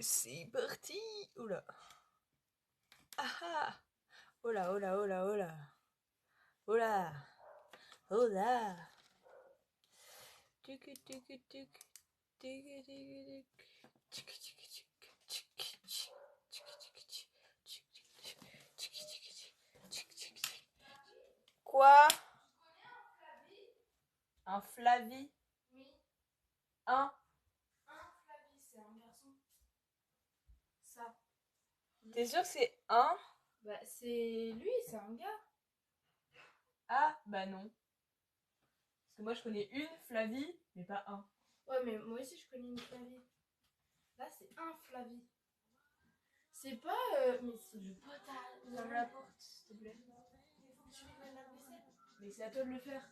C'est parti. Oula. Ah ah. Oula, oula, oula, oula. Oula. Oula. Tuk tuk tuk. Tuk tuk tuk. Tuk tuk tuk. Quoi? Un Flavie? Oui. Un? Un Flavie, c'est un garçon. Ça. T'es sûr que c'est un? Bah, c'est lui, c'est un gars. Ah, bah non. Parce que moi je connais une Flavie, mais pas un. Ouais, mais moi aussi, je connais une Flavie. Là, c'est un Flavie. C'est pas. Mais c'est le potage. Ferme la porte, s'il te plaît. Il faut que tu viennes la vaisselle. Mais c'est à toi de le faire.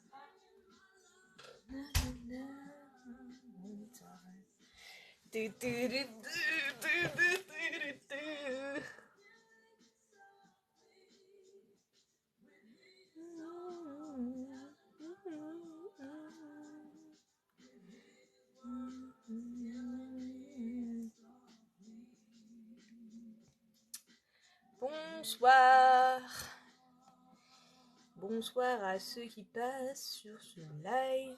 Bonsoir. Bonsoir à ceux qui passent sur ce live.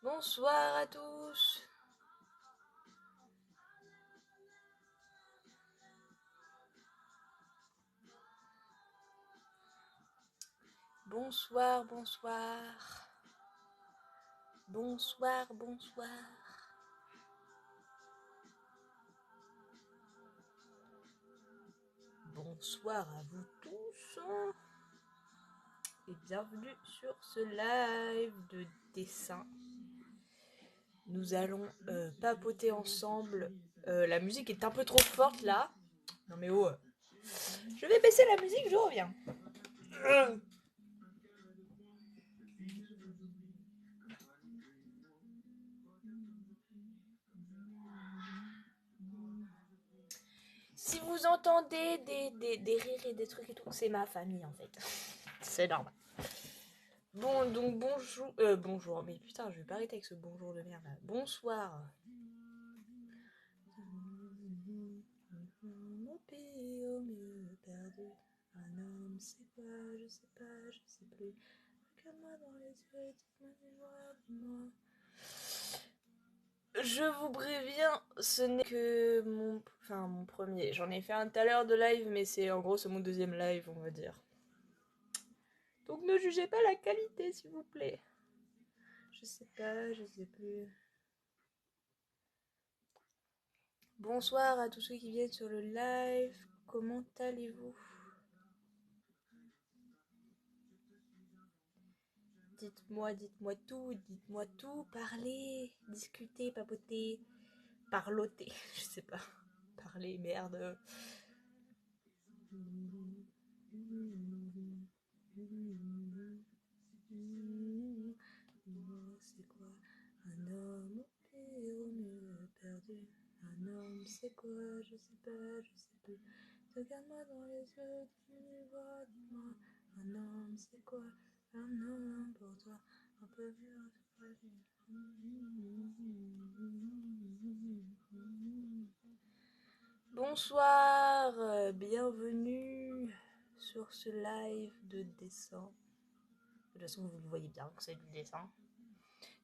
Bonsoir à tous. Bonsoir, bonsoir. Bonsoir, bonsoir. Bonsoir à vous tous. Et bienvenue sur ce live de dessin. Nous allons papoter ensemble. La musique est un peu trop forte là. Non mais oh. Je vais baisser la musique, je reviens. Si vous entendez des rires et des trucs et tout, c'est ma famille en fait. C'est normal. Bon, donc bonjour. Bonjour, mais putain, je vais pas arrêter avec ce bonjour de merde. Bonsoir. Au pire, au mieux perdu. Un homme, c'est quoi? Je sais pas, je sais plus. Regarde-moi dans les yeux, dis-moi. Je vous préviens, ce n'est que mon premier. J'en ai fait un tout à l'heure de live, mais c'est en gros c'est mon deuxième live, on va dire. Donc ne jugez pas la qualité, s'il vous plaît. Je sais pas, je sais plus. Bonsoir à tous ceux qui viennent sur le live. Comment allez-vous? Dites-moi tout, parlez, discutez, papotez, parlotez, je sais pas. Parlez, merde. C'est quoi un homme au mieux perdu? Un homme, c'est quoi? Je sais pas, je sais plus. Regarde-moi dans les yeux, dis-moi. Un homme, c'est quoi? Un homme pour toi, un peu mieux. Bonsoir, bienvenue sur ce live de dessin. De toute façon, vous le voyez bien que c'est du dessin.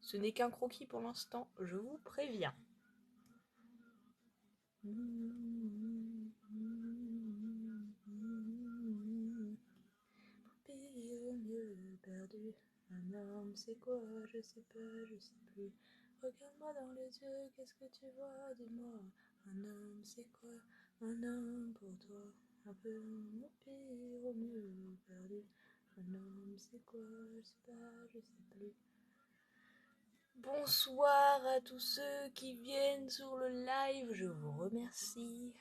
Ce n'est qu'un croquis pour l'instant, je vous préviens. Au mieux perdu, un homme, c'est quoi? Je sais pas, je sais plus. Regarde-moi dans les yeux, qu'est-ce que tu vois? Dis-moi, un homme, c'est quoi? Un homme pour toi, un peu au pire, au mieux perdu. Un homme, c'est quoi? Je sais pas, je sais plus. Bonsoir à tous ceux qui viennent sur le live, je vous remercie.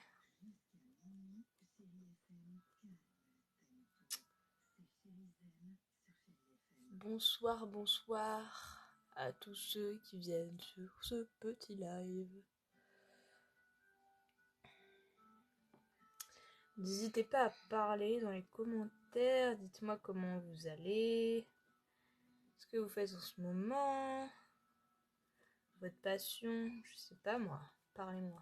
Bonsoir, bonsoir à tous ceux qui viennent sur ce petit live. N'hésitez pas à parler dans les commentaires, dites-moi comment vous allez. Est-ce que vous faites en ce moment? Votre passion? Je sais pas moi. Parlez-moi.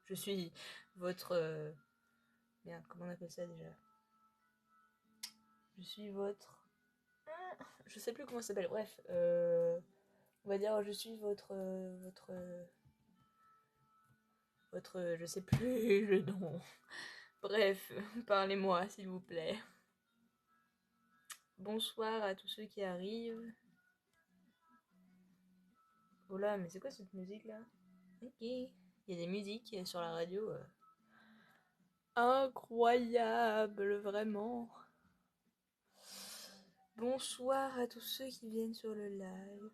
Je suis votre... Merde, comment on appelle ça déjà? Je suis votre... Je sais plus comment ça s'appelle. Bref, on va dire je suis votre... Je sais plus le nom. Bref, parlez-moi s'il vous plaît. Bonsoir à tous ceux qui arrivent. Oh là, mais c'est quoi cette musique là? Ok. Il y a des musiques sur la radio. Incroyable, vraiment. Bonsoir à tous ceux qui viennent sur le live.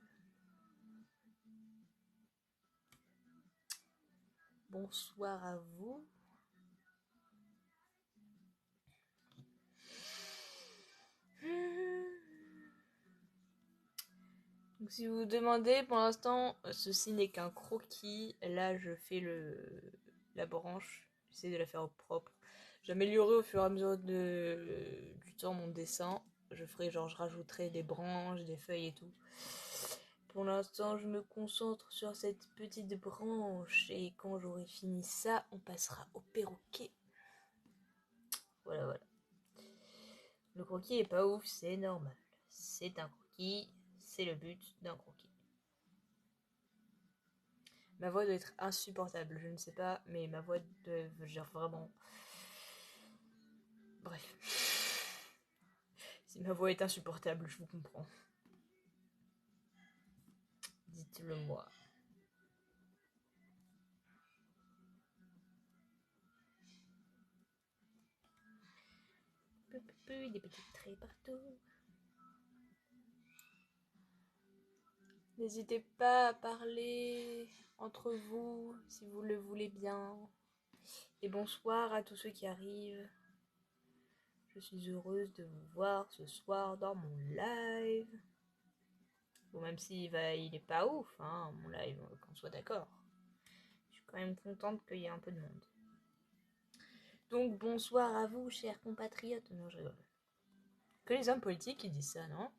Bonsoir à vous. Donc, si vous vous demandez, pour l'instant, ceci n'est qu'un croquis. Là, je fais la branche. J'essaie de la faire au propre. J'améliorerai au fur et à mesure du temps mon dessin. Je rajouterai des branches, des feuilles et tout. Pour l'instant, je me concentre sur cette petite branche. Et quand j'aurai fini ça, on passera au perroquet. Voilà, voilà. Le croquis est pas ouf, c'est normal. C'est un croquis, c'est le but d'un croquis. Ma voix doit être insupportable, je ne sais pas, mais ma voix doit vraiment... Bref. Si ma voix est insupportable, je vous comprends. Dites-le moi. Des petits traits partout. N'hésitez pas à parler entre vous si vous le voulez bien. Et bonsoir à tous ceux qui arrivent. Je suis heureuse de vous voir ce soir dans mon live. Bon, même s'il est pas ouf, hein, mon live, qu'on soit d'accord. Je suis quand même contente qu'il y ait un peu de monde. Donc bonsoir à vous, chers compatriotes. Non, je rigole. Que les hommes politiques qui disent ça, non?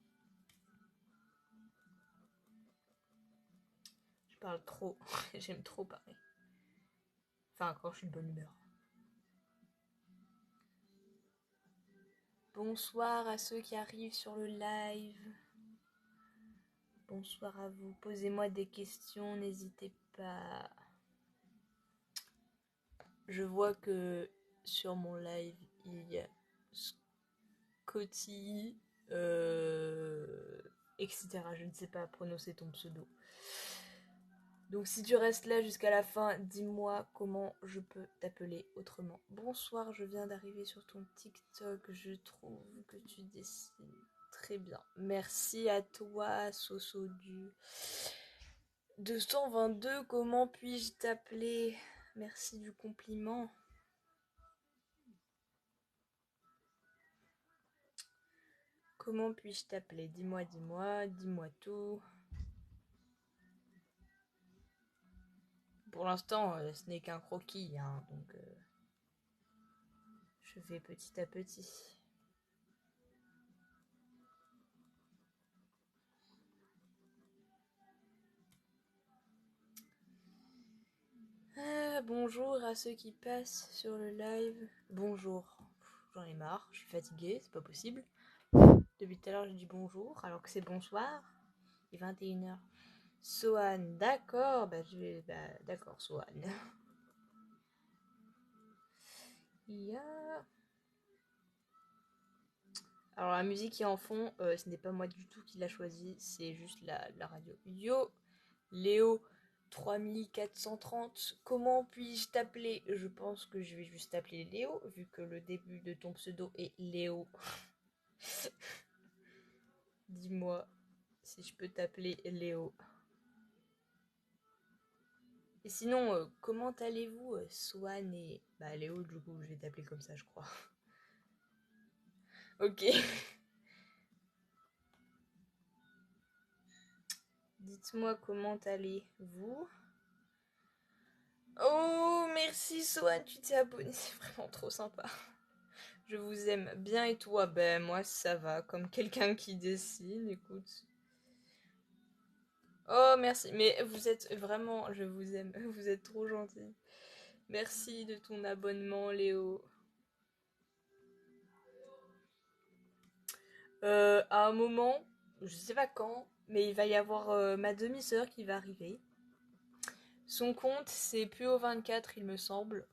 Je parle trop. J'aime trop parler. Enfin, quand je suis de bonne humeur. Bonsoir à ceux qui arrivent sur le live. Bonsoir à vous. Posez-moi des questions, n'hésitez pas. Je vois que sur mon live, il y a Scotty, etc. Je ne sais pas prononcer ton pseudo. Donc si tu restes là jusqu'à la fin, dis-moi comment je peux t'appeler autrement. Bonsoir, je viens d'arriver sur ton TikTok. Je trouve que tu dessines très bien. Merci à toi, Sosodu. 222, comment puis-je t'appeler? Merci du compliment. Comment puis-je t'appeler? Dis-moi tout. Pour l'instant, ce n'est qu'un croquis, hein, donc je fais petit à petit. Bonjour à ceux qui passent sur le live. Bonjour. J'en ai marre, je suis fatiguée, c'est pas possible. Depuis tout à l'heure, j'ai dit bonjour, alors que c'est bonsoir. Il est 21h. Sohan, d'accord, d'accord, Sohan. Alors la musique qui est en fond, ce n'est pas moi du tout qui l'a choisie, c'est juste la radio. Yo, Léo 3430, comment puis-je t'appeler? Je pense que je vais juste t'appeler Léo, vu que le début de ton pseudo est Léo. Dis-moi si je peux t'appeler Léo. Et sinon, comment allez-vous, Swan et... Bah Léo, du coup, je vais t'appeler comme ça, je crois. Ok. Dites-moi comment allez-vous. Oh, merci Swan, tu t'es abonné, c'est vraiment trop sympa. Je vous aime bien et toi? Ben moi ça va, comme quelqu'un qui dessine, écoute. Oh, merci. Mais vous êtes vraiment... Je vous aime. Vous êtes trop gentil. Merci de ton abonnement, Léo. À un moment, je sais pas quand, mais il va y avoir ma demi-sœur qui va arriver. Son compte, c'est Puo24, il me semble.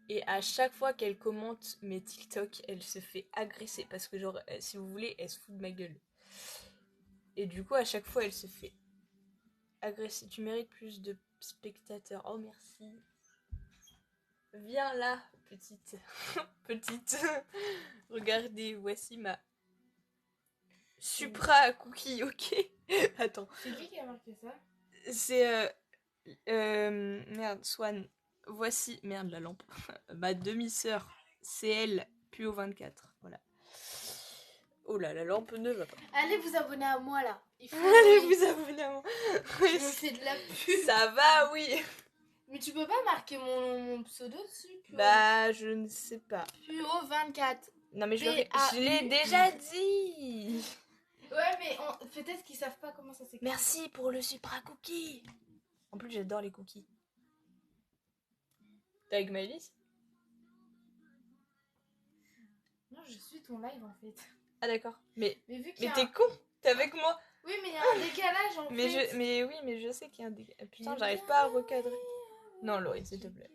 Et à chaque fois qu'elle commente mes TikTok, elle se fait agresser. Parce que, genre, si vous voulez, elle se fout de ma gueule. Et du coup, à chaque fois, elle se fait agresser. Tu mérites plus de spectateurs. Oh, merci. Viens là, petite. Petite. Regardez, voici ma Supra cookie, ok. Attends. C'est qui a marqué ça? C'est... merde, Swan. Voici... Merde, la lampe. Ma demi-sœur. C'est elle, Puo24. Voilà. Oh là, la lampe ne va pas. Allez vous abonner à moi là. Allez vous abonner à moi. Je me fais de la pub. Ça va, oui. Mais tu peux pas marquer mon pseudo dessus? Bah, je ne sais pas. Puo24. Non, mais je l'ai déjà dit. Ouais, mais peut-être qu'ils savent pas comment ça s'écrit. Merci pour le Supra cookie. En plus, j'adore les cookies. T'es avec Maëlys? Non, je suis ton live en fait. Ah d'accord. Mais vu qu'il y a t'es con. T'es avec moi. Oui, mais il y a un décalage en fait. Mais oui, mais je sais qu'il y a un décalage. Putain, j'arrive pas à recadrer. Non, Laurie, s'il te plaît.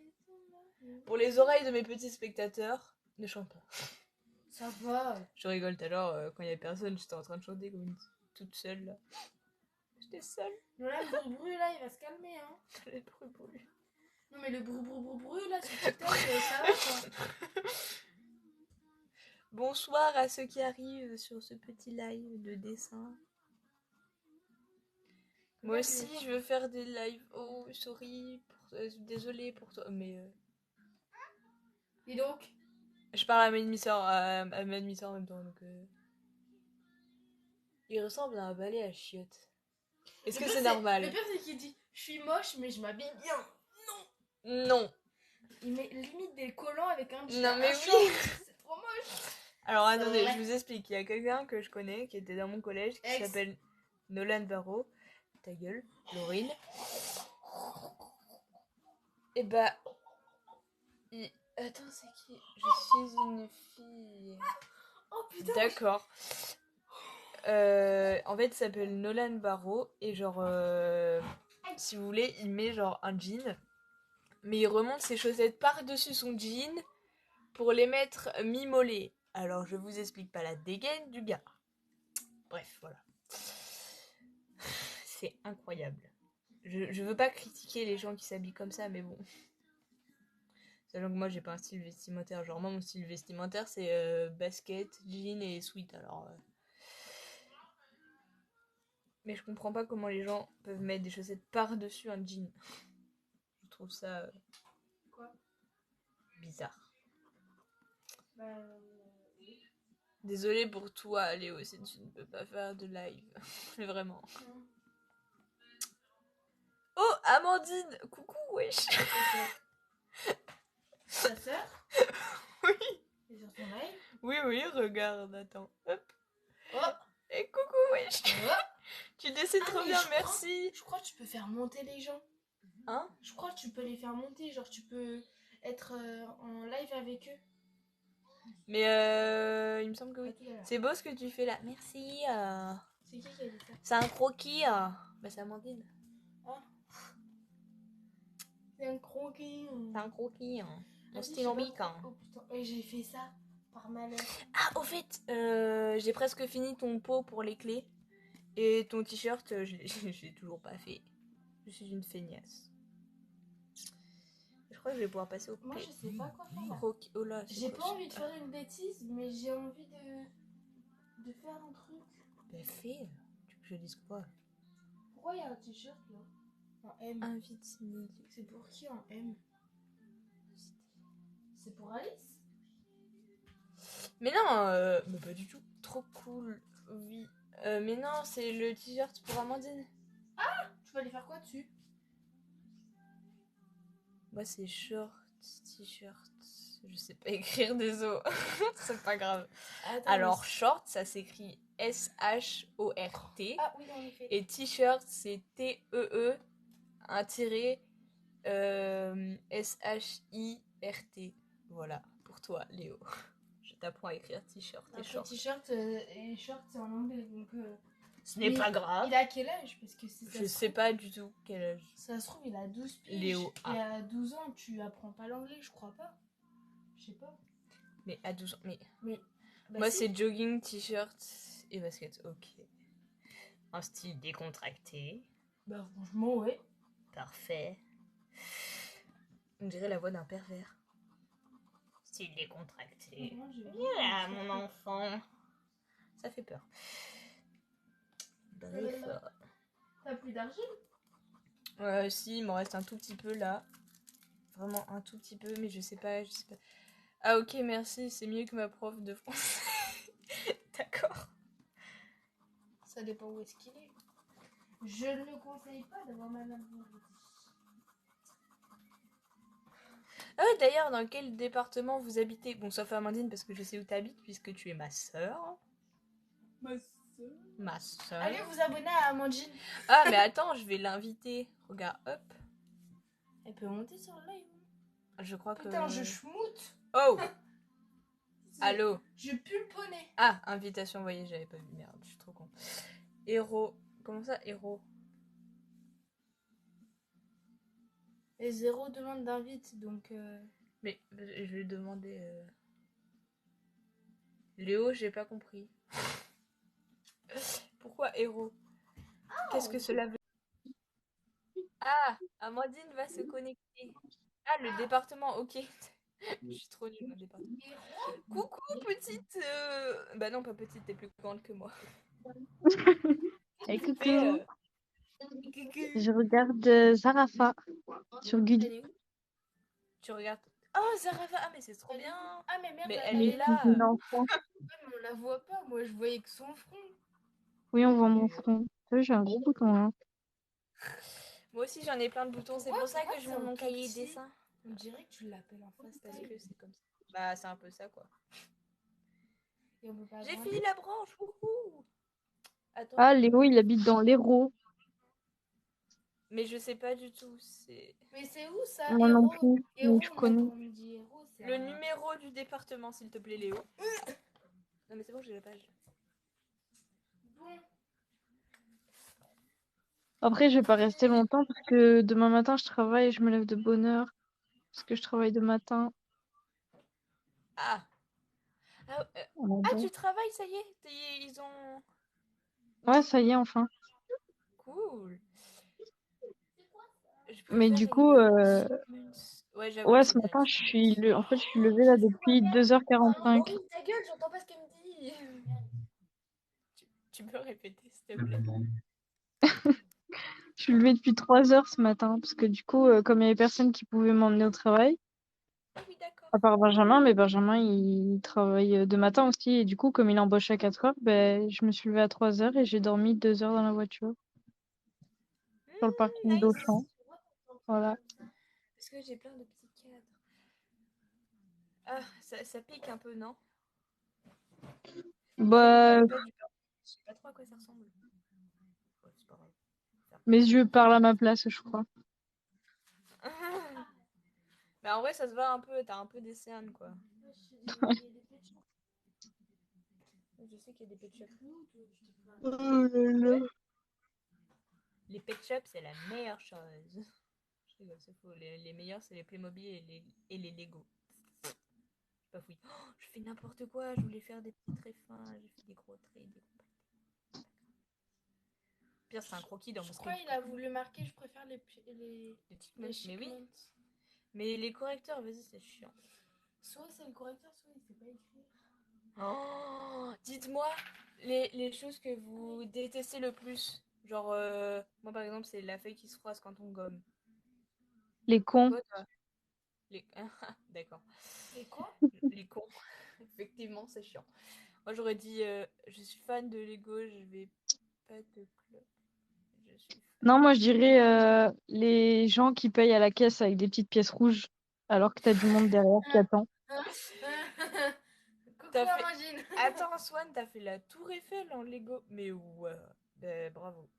Pour les oreilles de mes petits spectateurs, ne chante pas. Ça va. Je rigole tout à l'heure, quand il y avait personne, j'étais en train de chanter comme une toute seule là. J'étais seule. Non, là, le bruit là, il va se calmer hein. Les bruits. Non, mais le bruit là sur TikTok, ça va quoi. Bonsoir à ceux qui arrivent sur ce petit live de dessin. Moi aussi, je veux faire des lives. Oh, sorry. Désolée pour toi. Mais. Et donc je parle à ma demi-sœur en même temps. Donc, il ressemble à un balai à chiottes. Est-ce que c'est normal? Le pire, c'est qu'il dit je suis moche, mais je m'habille bien. Non. Non. Il met limite des collants avec un jean. Non, mais oui. C'est trop moche. Alors, attendez, je vous explique. Il y a quelqu'un que je connais qui était dans mon collège qui s'appelle Nolan Barreau. Ta gueule, Laurine. Et bah. Attends, c'est qui? Je suis une fille. Oh putain. D'accord. En fait, il s'appelle Nolan Barreau. Et genre, si vous voulez, il met genre un jean. Mais il remonte ses chaussettes par-dessus son jean pour les mettre mi-mollets. Alors, je vous explique pas la dégaine du gars. Bref, voilà. C'est incroyable. Je veux pas critiquer les gens qui s'habillent comme ça, mais bon. Sachant que moi, j'ai pas un style vestimentaire. Genre, moi, mon style vestimentaire, c'est basket, jean et sweat. Alors. Mais je comprends pas comment les gens peuvent mettre des chaussettes par-dessus un jean. Je trouve ça. Quoi? Bizarre. Oui. Désolée pour toi, Léo, si tu ne peux pas faire de live. Mais vraiment. Oh, Amandine! Coucou, wesh! Ta sœur? Oui! C'est sur ton live? Oui, regarde, attends. Hop! Oh! Et coucou, wesh! Oh. Tu décides trop bien, merci! Je crois que tu peux faire monter les gens. Hein? Je crois que tu peux les faire monter. Genre, tu peux être en live avec eux. Mais il me semble que oui. C'est beau ce que tu fais là. Merci. C'est qui a dit ça? C'est un croquis. Bah, c'est Amandine. Ah. C'est un croquis. C'est un croquis. Mon stylambique. Oh putain, et j'ai fait ça par malheur. Ah, au fait, j'ai presque fini ton pot pour les clés. Et ton t-shirt, je l'ai toujours pas fait. Je suis une feignasse. Je crois que je vais pouvoir passer au Moi, je sais pas quoi faire. Oh là, j'ai pas envie de faire une bêtise, mais j'ai envie de faire un truc. Bah, fais. Tu veux que je dise quoi? Pourquoi il y a un t-shirt là? En M. Invite. C'est pour qui en M? C'est pour Alice? Mais non, mais pas du tout. Trop cool. Oui. Mais non, c'est le t-shirt pour Amandine. Ah! Tu vas aller faire quoi dessus? Moi, c'est short, t-shirt. Je sais pas écrire, désolé. C'est pas grave. Attends, Alors, short, ça s'écrit S-H-O-R-T. Ah oui, en effet. Et t-shirt, c'est T-E-E, un tiré, S-H-I-R-T. Voilà, pour toi, Léo. Je t'apprends à écrire t-shirt et Après, short. t-shirt et short, c'est en anglais, donc... Ce n'est Mais pas grave. Il a quel âge? Parce que si ça Je se sais trouve- pas du tout quel âge. Ça se trouve, il a 12 piges. Léo A. Et à 12 ans, tu apprends pas l'anglais, je crois pas. Je sais pas. Mais à 12 ans. Mais Bah moi, si. c'est jogging, t-shirt et basket. Ok. Un style décontracté. Bah franchement, ouais. Parfait. On dirait la voix d'un pervers. Style décontracté. Moi, je vais Voilà, mon enfant. Ça fait peur. Bref. T'as plus d'argile? Si, il m'en reste un tout petit peu là. Vraiment un tout petit peu, mais je sais pas. Ah ok, merci, c'est mieux que ma prof de français. D'accord. Ça dépend où est-ce qu'il est. Je ne conseille pas d'avoir madame Moretti. Ah ouais, d'ailleurs, dans quel département vous habitez? Bon, sauf Amandine, parce que je sais où t'habites, puisque tu es ma sœur. Ma soeur. Ma sœur. Allez vous abonner à Amandine. Ah, mais attends, je vais l'inviter. Regarde, hop. Elle peut monter sur le live. Je crois que... Putain, je schmoute. Oh. Allô. Je pue le poney. Ah, invitation envoyée, j'avais pas vu. Merde, je suis trop con. Héros. Comment ça, héros? Et zéro demande d'invite, donc... Mais je vais demander... Léo, j'ai pas compris. Pourquoi héros? Qu'est-ce que cela veut dire? Ah, Amandine va se connecter. Ah, le département, ok. Je suis trop nulle dans le département. Coucou, petite... Bah non, pas petite, t'es plus grande que moi. Et Tu coucou, fais, coucou. je regarde Zarafa sur Gulli. Elle est où? Tu regardes... Oh, Zarafa, ah mais c'est trop bien. Ah mais merde, Mais elle elle est là. Une enfant. Ouais, mais on la voit pas, moi je voyais que son front. Oui, on voit mon front. Tu vois, j'ai un gros bouton là. Moi aussi j'en ai plein de boutons, c'est Pourquoi- pour ça pourquoi que je c'est monte un mon tout cahier petit dessin. On dirait que tu l'appelles en face Parce que c'est comme ça. Bah c'est un peu ça quoi. Et on peut pas J'ai agrandir. fini la branche, wouhou. Attends. Ah, Léo, il habite dans l'Hérault. Mais je sais pas du tout, c'est... Mais c'est où ça? Moi non Héros. plus, Héros, mais je connais. on me dit héros, c'est Le un- numéro du département s'il te plaît Léo. Non mais c'est bon, j'ai la page. Bon, Après, je vais pas rester longtemps parce que demain matin, je travaille et je me lève de bonne heure. Parce que je travaille de matin. Ah. Ah, tu travailles, ça y est? Ils ont... Ouais, ça y est, enfin. Cool. Je Mais préfère du coup, les achievements. Ouais, j'avoue que ouais, c'est ce bien. matin, en fait, je suis levée là depuis 2h45. Maurice, ta gueule, j'entends pas ce qu'elle me dit. Tu peux répéter s'il te plaît? Je suis levée depuis 3h ce matin. Parce que du coup, comme il y avait personne qui pouvait m'emmener au travail, Ah oui, d'accord. à part Benjamin, mais Benjamin, il travaille de matin aussi. Et du coup, comme il embauche à 4h, ben, je me suis levée à 3h et j'ai dormi 2h dans la voiture, sur le parking Nice. d'Auchan. Voilà. Parce que j'ai plein de petits cadres. Ah, ça pique un peu, non? Bah, J'avais pas du pain. Je sais pas trop à quoi ça ressemble. Ouais, c'est pas grave. mes yeux parlent à ma place, je crois. Bah en vrai, ça se voit un peu, t'as un peu des cernes, quoi. Je sais qu'il y a des pet shops. Les pet shops, c'est la meilleure chose. Je rigole, c'est faux. Les meilleurs, c'est les Playmobil et les Lego. Pas fouille. Oh, je fais n'importe quoi. Je voulais faire des petits traits fins. J'ai fait des gros traits, des gros pâtés. Pire, c'est un croquis dans mon Pourquoi script. il a voulu marquer je préfère les Les les mais oui. shipments. Mais les correcteurs, vas-y, c'est chiant. Soit c'est le correcteur, soit il sait pas écrire. Oh, dites-moi les choses que vous détestez le plus. Genre, moi par exemple, c'est la feuille qui se froisse quand on gomme. Les cons. Toi, les... D'accord. C'est quoi? Les cons. Effectivement, c'est chiant. Moi, j'aurais dit, je suis fan de Lego, je vais pas te clope. Je suis fan. Non, moi, je dirais les gens qui payent à la caisse avec des petites pièces rouges, alors que t'as du monde derrière qui attend. Coucou T'as fait- Amandine. Attends, Swan, t'as fait la tour Eiffel en Lego. Mais ouais, bravo.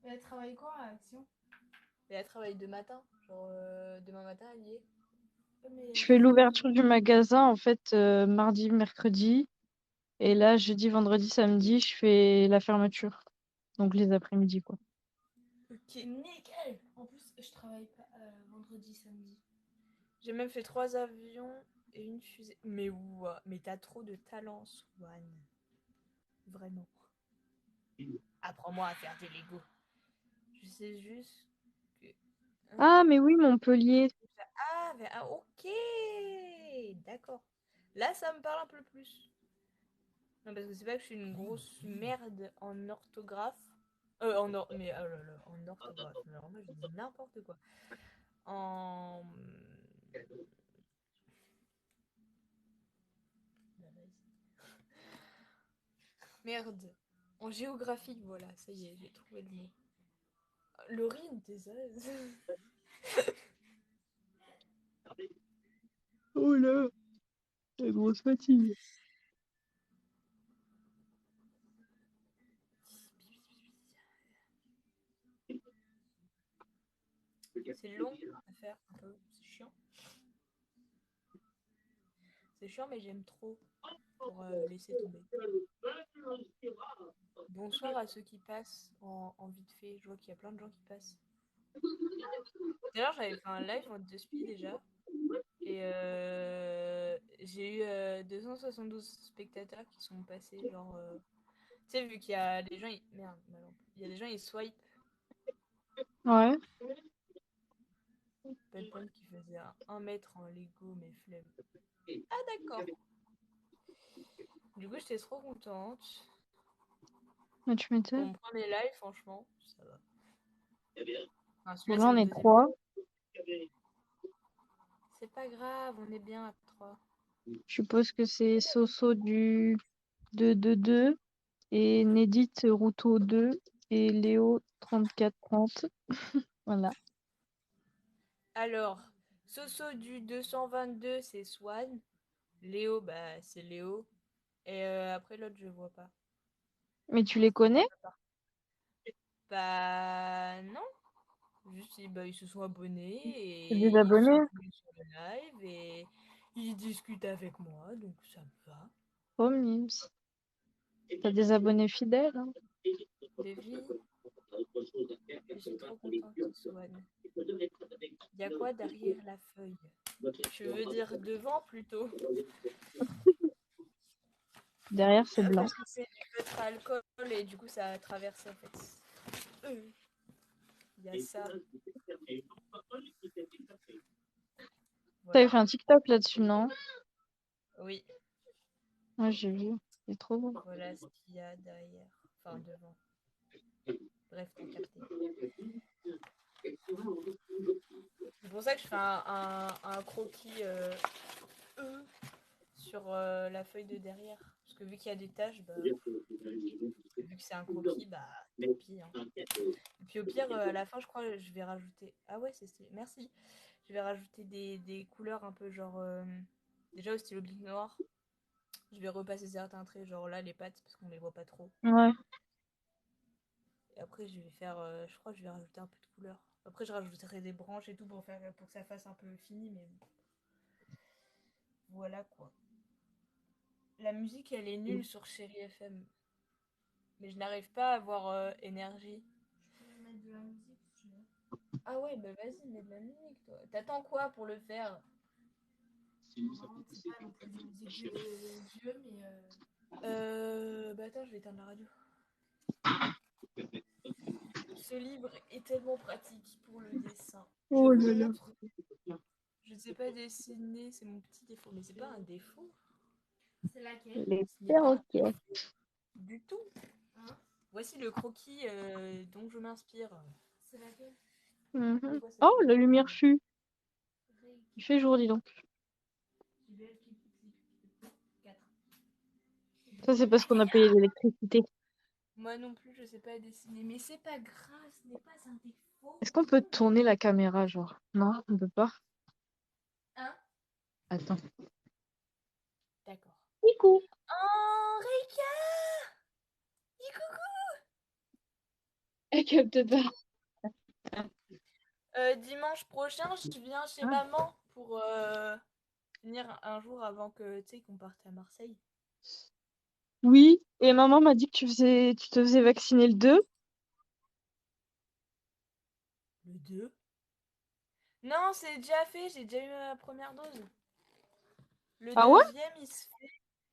Elle travaille quoi à Action? Et elle travaille de matin. Genre, demain matin, elle y est. Mais Je fais l'ouverture du magasin, en fait, mardi, mercredi. Et là, jeudi, vendredi, samedi, je fais la fermeture. Donc les après-midi, quoi. ok. Nickel. En plus, je travaille pas vendredi, samedi. J'ai même fait 3 avions et une fusée. Mais ouais, mais t'as trop de talent, Swan. Vraiment. Apprends-moi à faire des Lego. Je sais juste que. Ah, mais oui, Montpellier. Ok. D'accord. Là, ça me parle un peu plus. Non, parce que c'est pas que je suis une grosse merde en orthographe. Mais oh là là, en orthographe. Mais alors moi, je dis n'importe quoi. En. Bah, merde. En géographie, voilà, ça y est, j'ai trouvé le mot. Laurine, t'es sérieuse? Oh là, la grosse fatigue. C'est long à faire un peu, c'est chiant. C'est chiant, mais j'aime trop pour laisser tomber. Bonsoir à ceux qui passent en vite fait. Je vois qu'il y a plein de gens qui passent. D'ailleurs, j'avais fait un live en 2spi déjà. Et j'ai eu 272 spectateurs qui sont passés. Genre, tu sais, vu qu'il y a des gens. Merde, ma lampe. Il y a des gens, ils swipe. Ouais. Penpon qui faisait un 1 mètre en Lego, mais flemme. Ah, d'accord. Du coup, j'étais trop contente. Ah, tu Pour m'étonnes. mon premier live, franchement, ça va. Enfin, Bon, celui-là, là, c'est on le est deuxième. 3. C'est pas grave, on est bien à 3. Je suppose que c'est Soso du 222 et Nedit Routo 2 et Léo 3430. Voilà. Alors, Soso du 222, c'est Swan. Léo, bah, c'est Léo. Et après, l'autre, je vois pas. Mais tu les connais? Bah, non. Juste, bah, ils se sont abonnés C'est des et ils sont abonnés? venus sur le live et ils discutent avec moi, donc ça me va. Oh, mims. T'as des abonnés fidèles, hein? De vie, je suis trop contente, Swan. Il y a quoi derrière la feuille? Je veux dire devant plutôt. Derrière, c'est blanc. Parce que c'est du feutre à alcool et du coup ça a traversé en fait. Il y a ça. T'avais Voilà. fait un TikTok là-dessus, non? Oui, Ouais, j'ai vu. C'est trop beau. voilà ce qu'il y a derrière. Enfin devant. Bref, t'as capté. C'est pour ça que je fais un croquis E sur la feuille de derrière. Parce que vu qu'il y a des taches, bah, vu que c'est un croquis, bah tant pis. Hein. Et puis au pire, à la fin, je crois, je vais rajouter. Ah ouais, c'est stylé. Merci. Je vais rajouter des couleurs un peu genre. Déjà au stylo bic noir. Je vais repasser certains traits, genre là, les pattes, parce qu'on les voit pas trop. Ouais. Et après, je vais faire. Je crois que je vais rajouter un peu de couleur. Après, je rajouterai des branches et tout pour que ça fasse un peu fini, mais voilà quoi. La musique, elle est nulle sur Chéri FM. Mais je n'arrive pas à avoir énergie. Je peux mettre de la musique si tu veux. Ah ouais, bah vas-y, mets de la musique, toi. T'attends quoi pour le faire? Non, c'est pas non plus de musique de Dieu, mais. Bah attends, je vais éteindre la radio. Ce livre est tellement pratique pour le dessin. Je Oh vous là là. montre. Je ne sais pas dessiner, c'est mon petit défaut. Mais c'est pas un défaut. C'est laquelle? Les Ce n'est pas un perroquets. défaut du tout. Hein? Voici le croquis dont je m'inspire. C'est laquelle? C'est Mhm. quoi ça? Oh, la lumière fut. Il fait jour, dis donc. J'ai vu clip 4. Ça, c'est parce qu'on a payé l'électricité. Moi non plus, je sais pas dessiner. Mais c'est pas grave, ce n'est pas un défaut. Est-ce qu'on peut tourner la caméra, genre? Non, on peut pas. Hein? Attends. D'accord. Coucou. Oh, Reika! Coucou! Elle capte pas. Dimanche prochain, je viens chez Ah. maman pour venir un jour avant que tu sais qu'on parte à Marseille. Oui, et maman m'a dit que tu te faisais vacciner le 2. Le 2? Non, c'est déjà fait, j'ai déjà eu ma première dose. Le Ah ouais? deuxième, il se fait.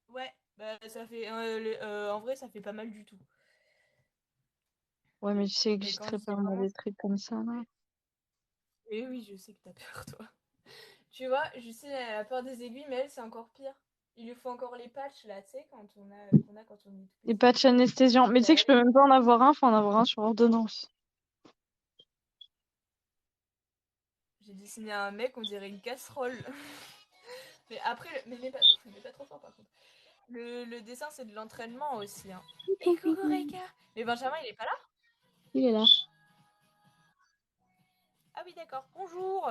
Ouais, bah ça fait. En vrai, ça fait pas mal du tout. Ouais, mais je sais que Mais j'ai quand très j'y peur moi, pense. des trucs comme ça, là. Et oui, je sais que t'as peur, toi. Tu vois, je sais, elle a peur des aiguilles, mais elle, c'est encore pire. Il lui faut encore les patchs, là, tu sais, qu'on a quand on est tout Les petit. patchs anesthésiants. Mais tu Bah sais que je peux oui. même pas en avoir un, faut en avoir un sur ordonnance. J'ai dessiné un mec, on dirait une casserole. Mais après, mais pas trop fort par contre. Le dessin, c'est de l'entraînement aussi. Hein. Et coucou Reika. Mais Benjamin, il est pas là? Il est là. Ah oui, d'accord. Bonjour.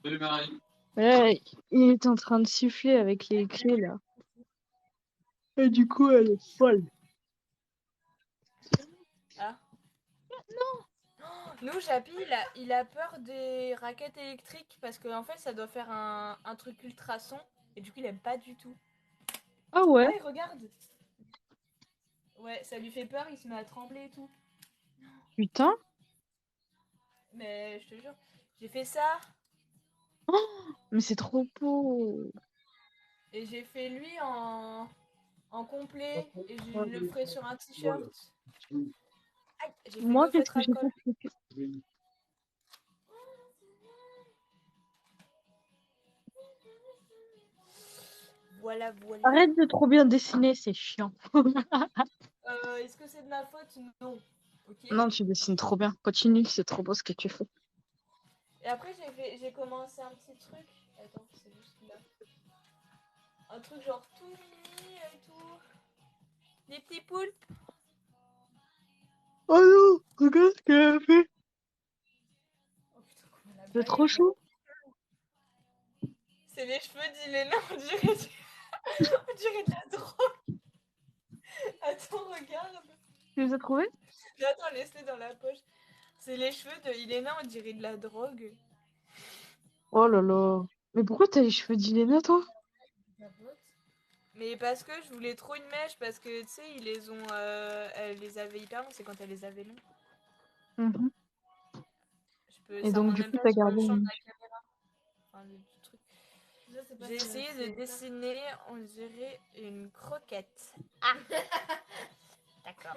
Salut Marie. Ouais, il est en train de siffler avec les clés, là. Et du coup, elle est folle. Ah. Nous, Japi, il a peur des raquettes électriques parce qu'en fait, ça doit faire un truc ultrason. Et du coup, il aime pas du tout. Ah ouais? Ah, il regarde. Ouais, ça lui fait peur, il se met à trembler et tout. Putain. Mais je te jure, j'ai fait ça. Mais c'est trop beau. Et j'ai fait lui en complet. Et je le ferai sur un t-shirt. Aïe, j'ai fait Moi, le qu'est-ce feutre que j'ai alcool. fait? Voilà, voilà. Arrête de trop bien dessiner, c'est chiant. Est-ce que c'est de ma faute? Non. Ok. Non, tu dessines trop bien. Continue, c'est trop beau ce que tu fais. Et après, j'ai commencé un petit truc. Attends, c'est juste là. Un truc genre tout mini et tout. Des petits poulpes. Oh non, regarde ce qu'elle a fait. Oh putain, comment la C'est blague trop elle est... chaud. C'est les cheveux d'Iléna, on dirait, on dirait de la drogue. Attends, regarde. Tu les as trouvés? Mais attends, laisse-les dans la poche. C'est les cheveux de Iléna, on dirait de la drogue. Oh là là. Mais pourquoi t'as les cheveux d'Iléna, toi? Mais parce que je voulais trop une mèche, parce que tu sais, ils les ont. Elle les avait hyper longs, c'est quand elle les avait longs. Mhm. Et Ça donc, remonte du même coup, pas t'as sur le gardé champ de une... la caméra. Enfin, le truc. J'ai essayé de dessiner, on dirait une croquette. Ah, d'accord.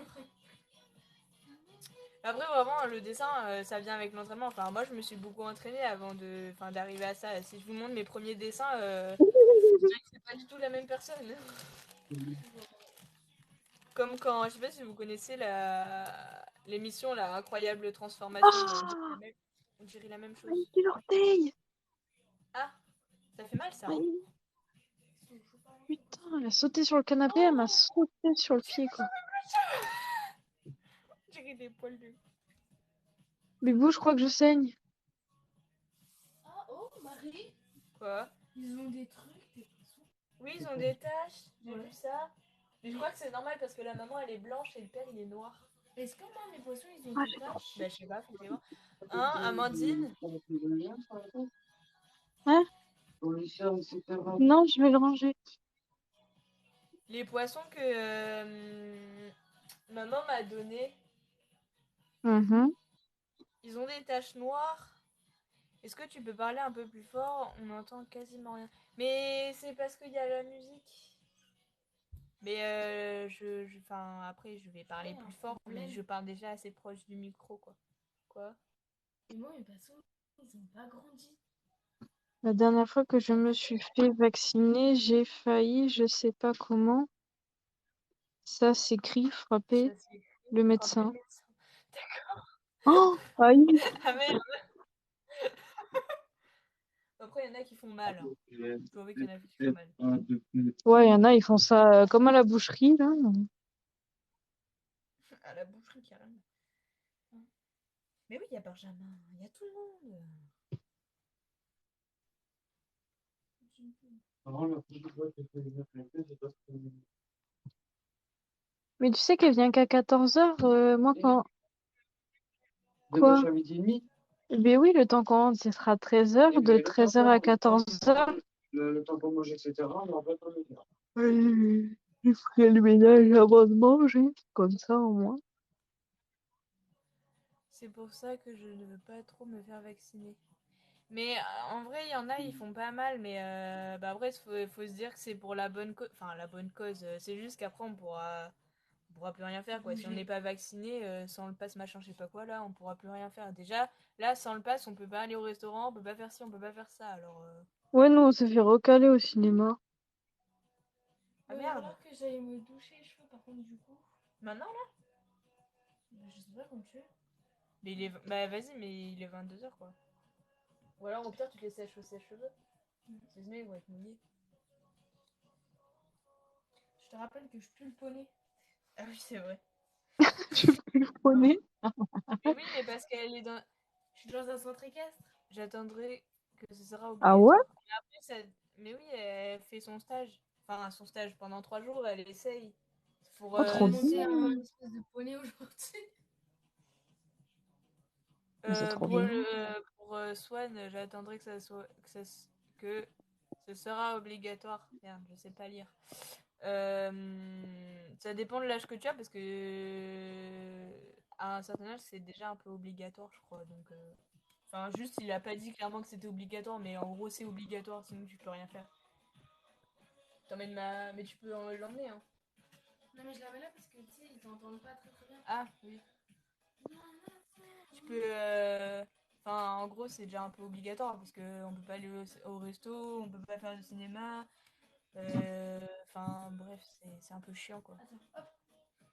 Après, vraiment, le dessin, ça vient avec l'entraînement. Enfin, moi, je me suis beaucoup entraînée avant d'arriver à ça. Si je vous montre mes premiers dessins, c'est pas du tout la même personne. Comme quand, je sais pas si vous connaissez l'émission La Incroyable Transformation Ah, on dirait la même chose. Aïe, l'orteil. Ah, ça fait mal ça. Hein. Aïe, putain, elle a sauté sur le canapé, elle m'a sauté sur le pied, quoi. On dirait des poils de... Bibou, je crois que je saigne. Ah, oh, Marie. Quoi? Ils ont des trucs, des poissons. Oui, ils ont des taches, j'ai vu ça. Mais je crois que c'est normal parce que la maman elle est blanche et le père il est noir. Est-ce que moi mes poissons ils ont Ah, des taches? Bah je sais pas, faut voir. Hein, Amandine? hein? Non, je vais le ranger. Les poissons que maman m'a donné, Mhm. ils ont des taches noires. Est-ce que tu peux parler un peu plus fort? On n'entend quasiment rien. Mais c'est parce qu'il y a la musique. Mais enfin, après, je vais parler plus fort, mais je parle déjà assez proche du micro, quoi. Quoi? Et moi, mes poissons, ils ont pas grandi. La dernière fois que je me suis fait vacciner, j'ai failli, je sais pas comment. Ça s'écrit Ça, frapper c'est le frapper le médecin. médecin. Oh, aïe. Ah merde! Après, il y en a qui font mal. Hein. Je dois avouer qu'il y en a qui font mal. Ouais, il y en a, ils font ça comme à la boucherie, là. À la boucherie, carrément. Mais oui, il y a Benjamin, il y a tout le monde. Avant, la prochaine fois que je vais venir connecter, c'est parce que... Mais tu sais qu'elle vient qu'à 14h, moi quand... De Quoi? gauche à midi et demi. Ben oui, le temps qu'on rentre, ce sera 13h, de 13h à 14h. Le temps pour manger, etc. Mais en fait, on est bien. Je ferai le ménage avant de manger, comme ça au moins. C'est pour ça que je ne veux pas trop me faire vacciner. Mais en vrai, il y en a, ils font pas mal, mais bah après, faut se dire que c'est pour la bonne cause. Enfin, la bonne cause. C'est juste qu'après, on pourra plus rien faire, quoi. Si on n'est pas vacciné, sans le pass, machin, je sais pas quoi, là, on pourra plus rien faire. Déjà, là, sans le pass, on peut pas aller au restaurant, on peut pas faire ci, on peut pas faire ça. Alors, Ouais, nous on s'est fait recaler au cinéma. ah merde. Alors que j'allais me doucher les cheveux, par contre, du coup. Maintenant, là? Je sais pas quand tu es. Mais il est... Bah vas-y, mais il est 22h, quoi. Ou alors, au pire, tu te les sèches au sèche-cheveux. Sinon, ils vont être mouillés. Je te rappelle que je pue le poney. Ah oui, c'est vrai. Je peux le poney. Mais oui, mais parce qu'elle est dans... Je suis dans un centre équestre. J'attendrai que ce sera Ah ouais? obligatoire. Mais après, mais oui, elle fait son stage. Enfin, son stage pendant 3 jours, elle essaye. Pour, Oh, trop Monter bien. un espèce de poney aujourd'hui. Mais c'est trop pour bien. pour Swan, j'attendrai que ça soit que ce sera obligatoire. Merde, je sais pas lire. Ça dépend de l'âge que tu as parce que à un certain âge, c'est déjà un peu obligatoire, je crois. Donc, enfin, juste, il a pas dit clairement que c'était obligatoire, mais en gros, c'est obligatoire, sinon tu peux rien faire. T'emmènes mais tu peux l'emmener, hein. Non, mais je la mets là parce que tu sais, ils t'entendent pas très très bien. Ah, oui. Tu peux. Enfin, en gros, c'est déjà un peu obligatoire parce qu'on peut pas aller au resto, on peut pas faire du cinéma. Enfin, bref, c'est un peu chiant, quoi. Attends, hop.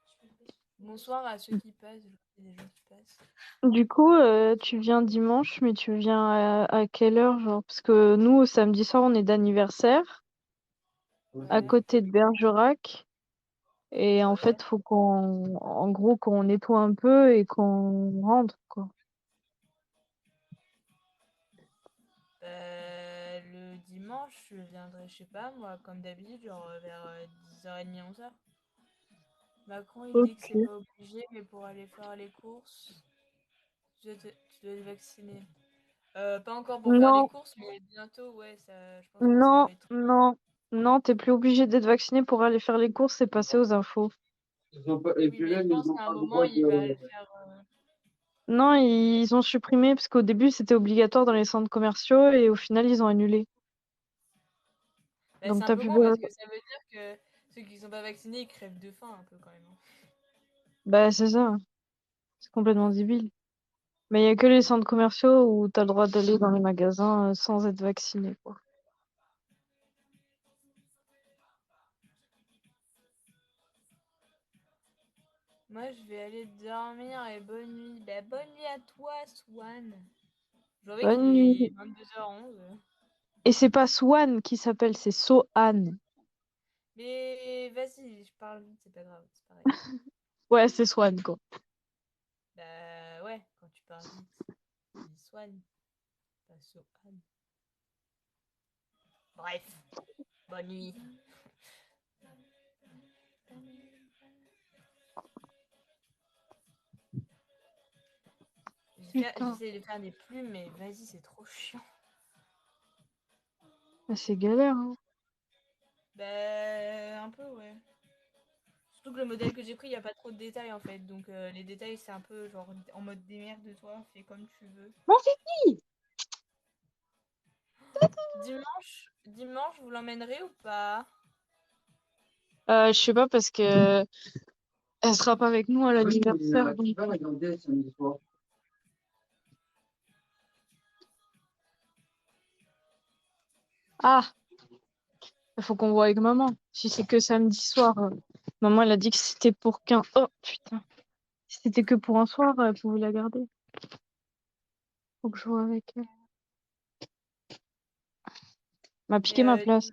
Je peux le Bonsoir à ceux qui passent, je vois qu'il y a des gens qui passent. Du coup, tu viens dimanche, mais tu viens à quelle heure, genre? Parce que nous, samedi soir, on est d'anniversaire, à Ouais. côté de Bergerac. Et en Ouais. fait, faut en gros, qu'on nettoie un peu et qu'on rentre, quoi. Le dimanche, je viendrai, je sais pas, moi, comme d'habitude, genre vers 10h30, 11h. Macron, il dit que c'est Ok. pas obligé, mais pour aller faire les courses, tu dois être vacciné. Pas encore pour faire les Non, courses, mais bientôt, ouais, ça, je pense que ça non, va être. non, non, t'es plus obligé d'être vacciné pour aller faire les courses et passer aux infos. Ils ont pas... Et Oui, puis mais là, je ils pense n'ont qu'à un pas le moment, droit il va le de... faire. Non, ils ont supprimé parce qu'au début, c'était obligatoire dans les centres commerciaux et au final, ils ont annulé. Bah, c'est Donc, un t'as peu plus con besoin. parce que ça veut dire que ceux qui sont pas vaccinés, ils crèvent de faim un peu quand même, hein. Bah, c'est ça. C'est complètement débile. Mais il y a que les centres commerciaux où t'as le droit d'aller dans les magasins sans être vacciné, quoi. Moi, je vais aller dormir et bonne nuit. Bah, bonne nuit à toi, Swan. Je vois qu'il Bonne est nuit. 22h11. Et c'est pas Swan qui s'appelle, c'est Sohan. Mais vas-y, je parle vite, c'est pas grave, c'est pareil. Ouais, c'est Swan, quoi. Bah ouais, quand tu parles vite, tu dis Swan, pas Sohan. Bref, bonne nuit. Putain, J'essaie de faire des plumes, mais vas-y, c'est trop chiant. bah, c'est galère, hein. Bah, un peu, ouais. Surtout que le modèle que j'ai pris, il n'y a pas trop de détails en fait. Donc les détails, c'est un peu genre en mode démerde-toi, fais comme tu veux. Mon fils! Dimanche, vous l'emmènerez ou pas? Je sais pas parce que elle sera pas avec nous à l'anniversaire. Tu vas regarder samedi soir. Ah, il faut qu'on voit avec maman. Si c'est que samedi soir, maman elle a dit que c'était pour qu'un. Oh putain. Si c'était que pour un soir, elle pouvait la garder. Faut que je vois avec elle. M'a piqué Mais ma place.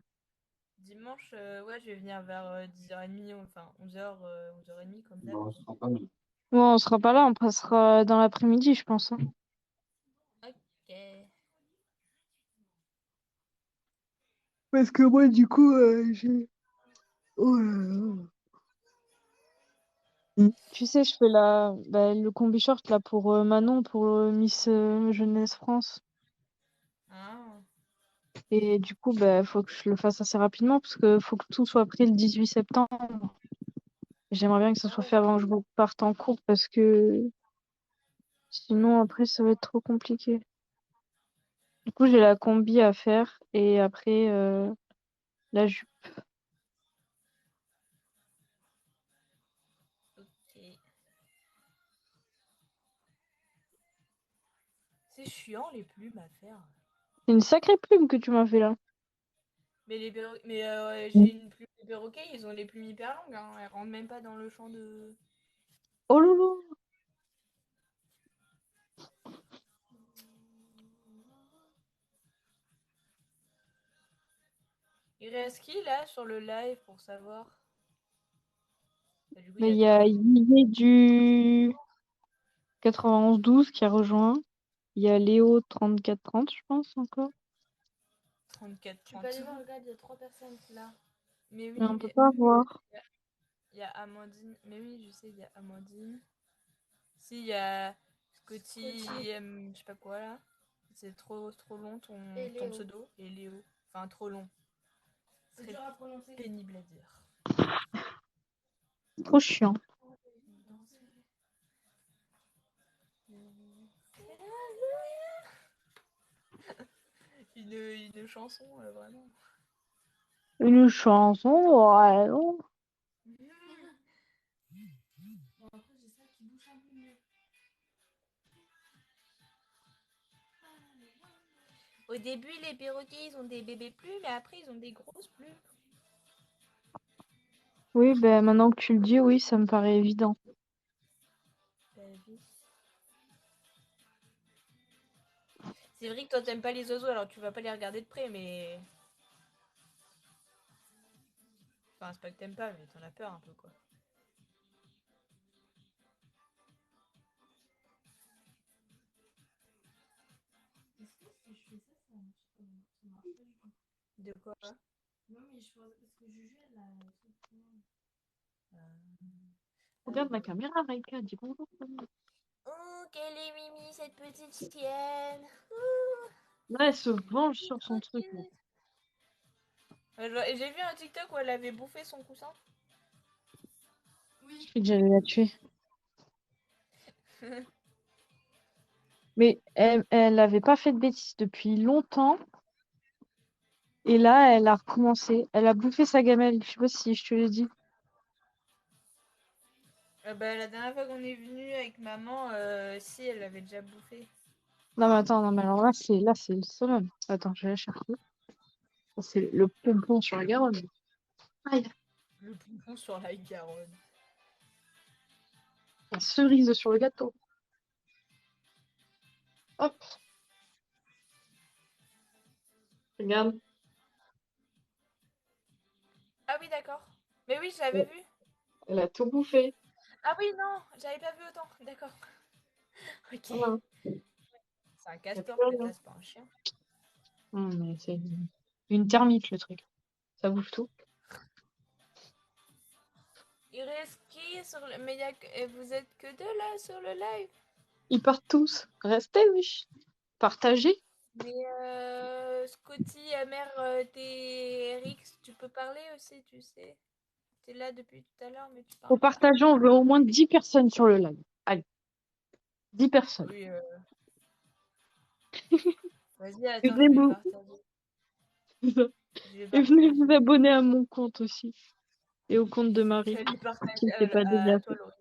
dimanche, ouais, je vais venir vers 10h30, enfin 11h, 11h30 comme d'hab, Bon, quoi. ce sera pas mal. Bon, on sera pas là, on passera dans l'après-midi, je pense, hein. Ok. Parce que moi, du coup, j'ai... Oh là là. Tu sais, je fais le combi short là pour Manon, pour Miss Jeunesse France. Ah. Et du coup, faut que je le fasse assez rapidement parce que faut que tout soit pris le 18 septembre. J'aimerais bien que ça soit fait avant que je parte en cours parce que sinon, après, ça va être trop compliqué. Du coup, j'ai la combi à faire et après, la jupe. Ok. C'est chiant les plumes à faire. C'est une sacrée plume que tu m'as fait là. Mais j'ai une plume de perroquet, ils ont les plumes hyper longues, hein. Elles rentrent même pas dans le champ de. Oh loulou! Il reste qui là sur le live pour savoir? Bah, du coup, il Mais y a il y toi. a Yé du 91-12 qui a rejoint. Il y a Léo 34-30, je pense, encore. 34, Tu peux aller 30. voir, regarde, il y a 3 personnes là. Mais Mais oui, on peut mais pas voir. il y a Amandine. Mais oui, je sais, il y a Amandine. Si, il y a Scotty, Scotty. je sais pas quoi là. C'est trop long Et ton Léo. pseudo. Et Léo. Enfin, trop long. C'est Très dur à prononcer. pénible à dire. Trop chiant. Une chanson, vraiment. Une chanson, ouais, non. Bon, après, j'ai ça qui bouge un peu mieux. Au début, les perroquets, ils ont des bébés plumes, mais après, ils ont des grosses plumes. Oui, maintenant que tu le dis, oui, ça me paraît évident. C'est vrai que toi, t'aimes pas les oiseaux, alors tu vas pas les regarder de près, mais. Enfin, c'est pas que t'aimes pas, mais t'en as peur un peu, quoi. Est-ce que si je fais ça, ça marche pas du tout. De quoi? Non, mais je pense parce que Juju, elle a. Regarde ma caméra, Raika, dis bonjour. Oh, quelle est Mimi, cette petite chienne. Là, elle se venge sur son truc. Là. Et j'ai vu un TikTok où elle avait bouffé son coussin. Je sais que j'allais la tuer. Mais elle avait pas fait de bêtises depuis longtemps. Et là, elle a recommencé. Elle a bouffé sa gamelle. Je sais pas si je te l'ai dit. La dernière fois qu'on est venu avec maman, si, elle l'avait déjà bouffé. Non, mais attends, non, mais alors là, c'est le summum. Attends, je vais la chercher. Ça, c'est le pompon sur la Garonne. Aïe, Le pompon sur la Garonne. la cerise sur le gâteau. Hop, regarde. Ah oui, d'accord. Mais oui, je l'avais Ouais, vu. elle a tout bouffé. Ah oui, non, j'avais pas vu autant. D'accord. Ok. Voilà. C'est un Y a plus castor peut-être rien. là, c'est pas un chien. Mais c'est une termite, le truc. Ça bouffe tout. Il reste qui sur le. Mais vous êtes que deux là sur le live. Ils partent tous. Restez, oui. Partagez. Mais Scotty, Amer, t'es Rix, tu peux parler aussi, tu sais. T'es là depuis tout à l'heure, mais tu Faut parles pas. partager, on veut au moins 10 personnes sur le live. Allez, 10 personnes. Oui, vas-y, Et attends, je venez, vais vous... partager. Je vais Et venez vous partager. abonner à mon compte aussi. Et au compte de Je Marie. vais lui Qui partager ne s'est pas déjà à toi, fait. Laurie.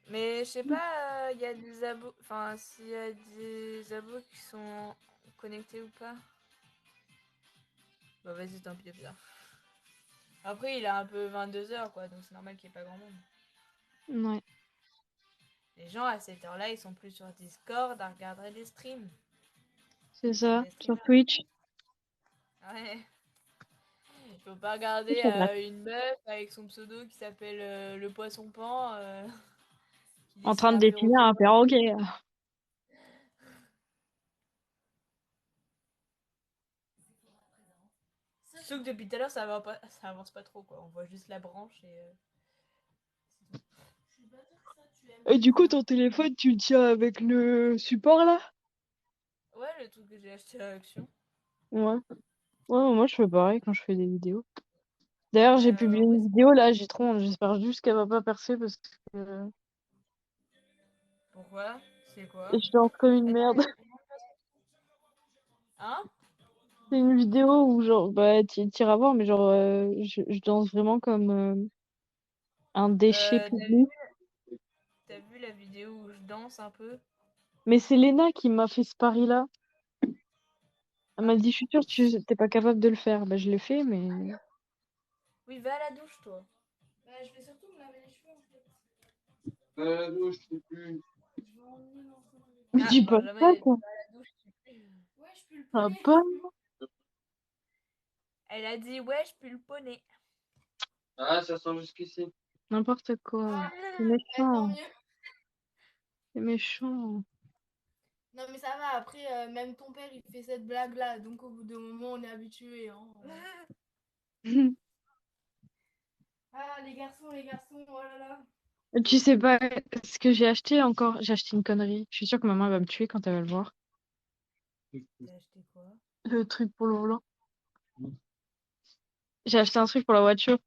Mais je sais pas, il y a des abos. Enfin, s'il y a des abos qui sont connectés ou pas. Bah, vas-y, tant pis, bien. Après, il a un peu 22 h, quoi, donc c'est normal qu'il n'y ait pas grand monde. Ouais, Les gens à cette heure-là, ils sont plus sur Discord à regarder des streams. c'est Ils sont ça. des Sur streamers. Twitch. Ouais. Il faut pas Twitch, regarder il y a de la- une meuf avec son pseudo qui s'appelle le poisson pan qui En dessine train de un définir perroquet. un perroquet. Sauf que depuis tout à l'heure, ça avance pas trop, quoi. On voit juste la branche et... Je vais pas dire que ça, tu aimes Et du coup, pas. ton téléphone, tu le tiens avec le support là? Ouais, le truc que j'ai acheté à Action. Ouais. Ouais, moi je fais pareil quand je fais des vidéos. D'ailleurs, j'ai publié En vrai, une vidéo là, j'ai trop honte. J'espère juste qu'elle va pas percer parce que pourquoi? C'est quoi? je danse comme une merde. Hein? C'est une vidéo où genre, bah, t'iras voir, mais genre, je danse vraiment comme un déchet Euh, t'as public. t'as vu la vidéo où je danse un peu? Mais c'est Léna qui m'a fait ce pari-là. Elle Ah, m'a dit, je suis sûre que tu t'es pas capable de le faire. Bah, je l'ai fait, mais. oui, va à la douche, toi. Bah, je vais surtout me laver les cheveux en fait. douche, je sais plus. Je vais emmener l'enfant avec Mais moi. Ah, dis pas ça, Benjamin, quoi. va à la douche, tu pues. Ouais, je pue le Ça va poney. pas, Elle a dit, ouais, je pue le poney. Ah, ça sent jusqu'ici. n'importe quoi. C'est Tant méchant. mieux. C'est méchant. Non, mais ça va, après, même ton père, il fait cette blague-là. Donc, au bout d'un moment, on est habitué. Hein. Ah, les garçons, oh là là. Tu sais pas ce que j'ai acheté encore? J'ai acheté une connerie. Je suis sûre que maman elle va me tuer quand elle va le voir. T'as acheté quoi? Le truc pour le volant. J'ai acheté un truc pour la voiture.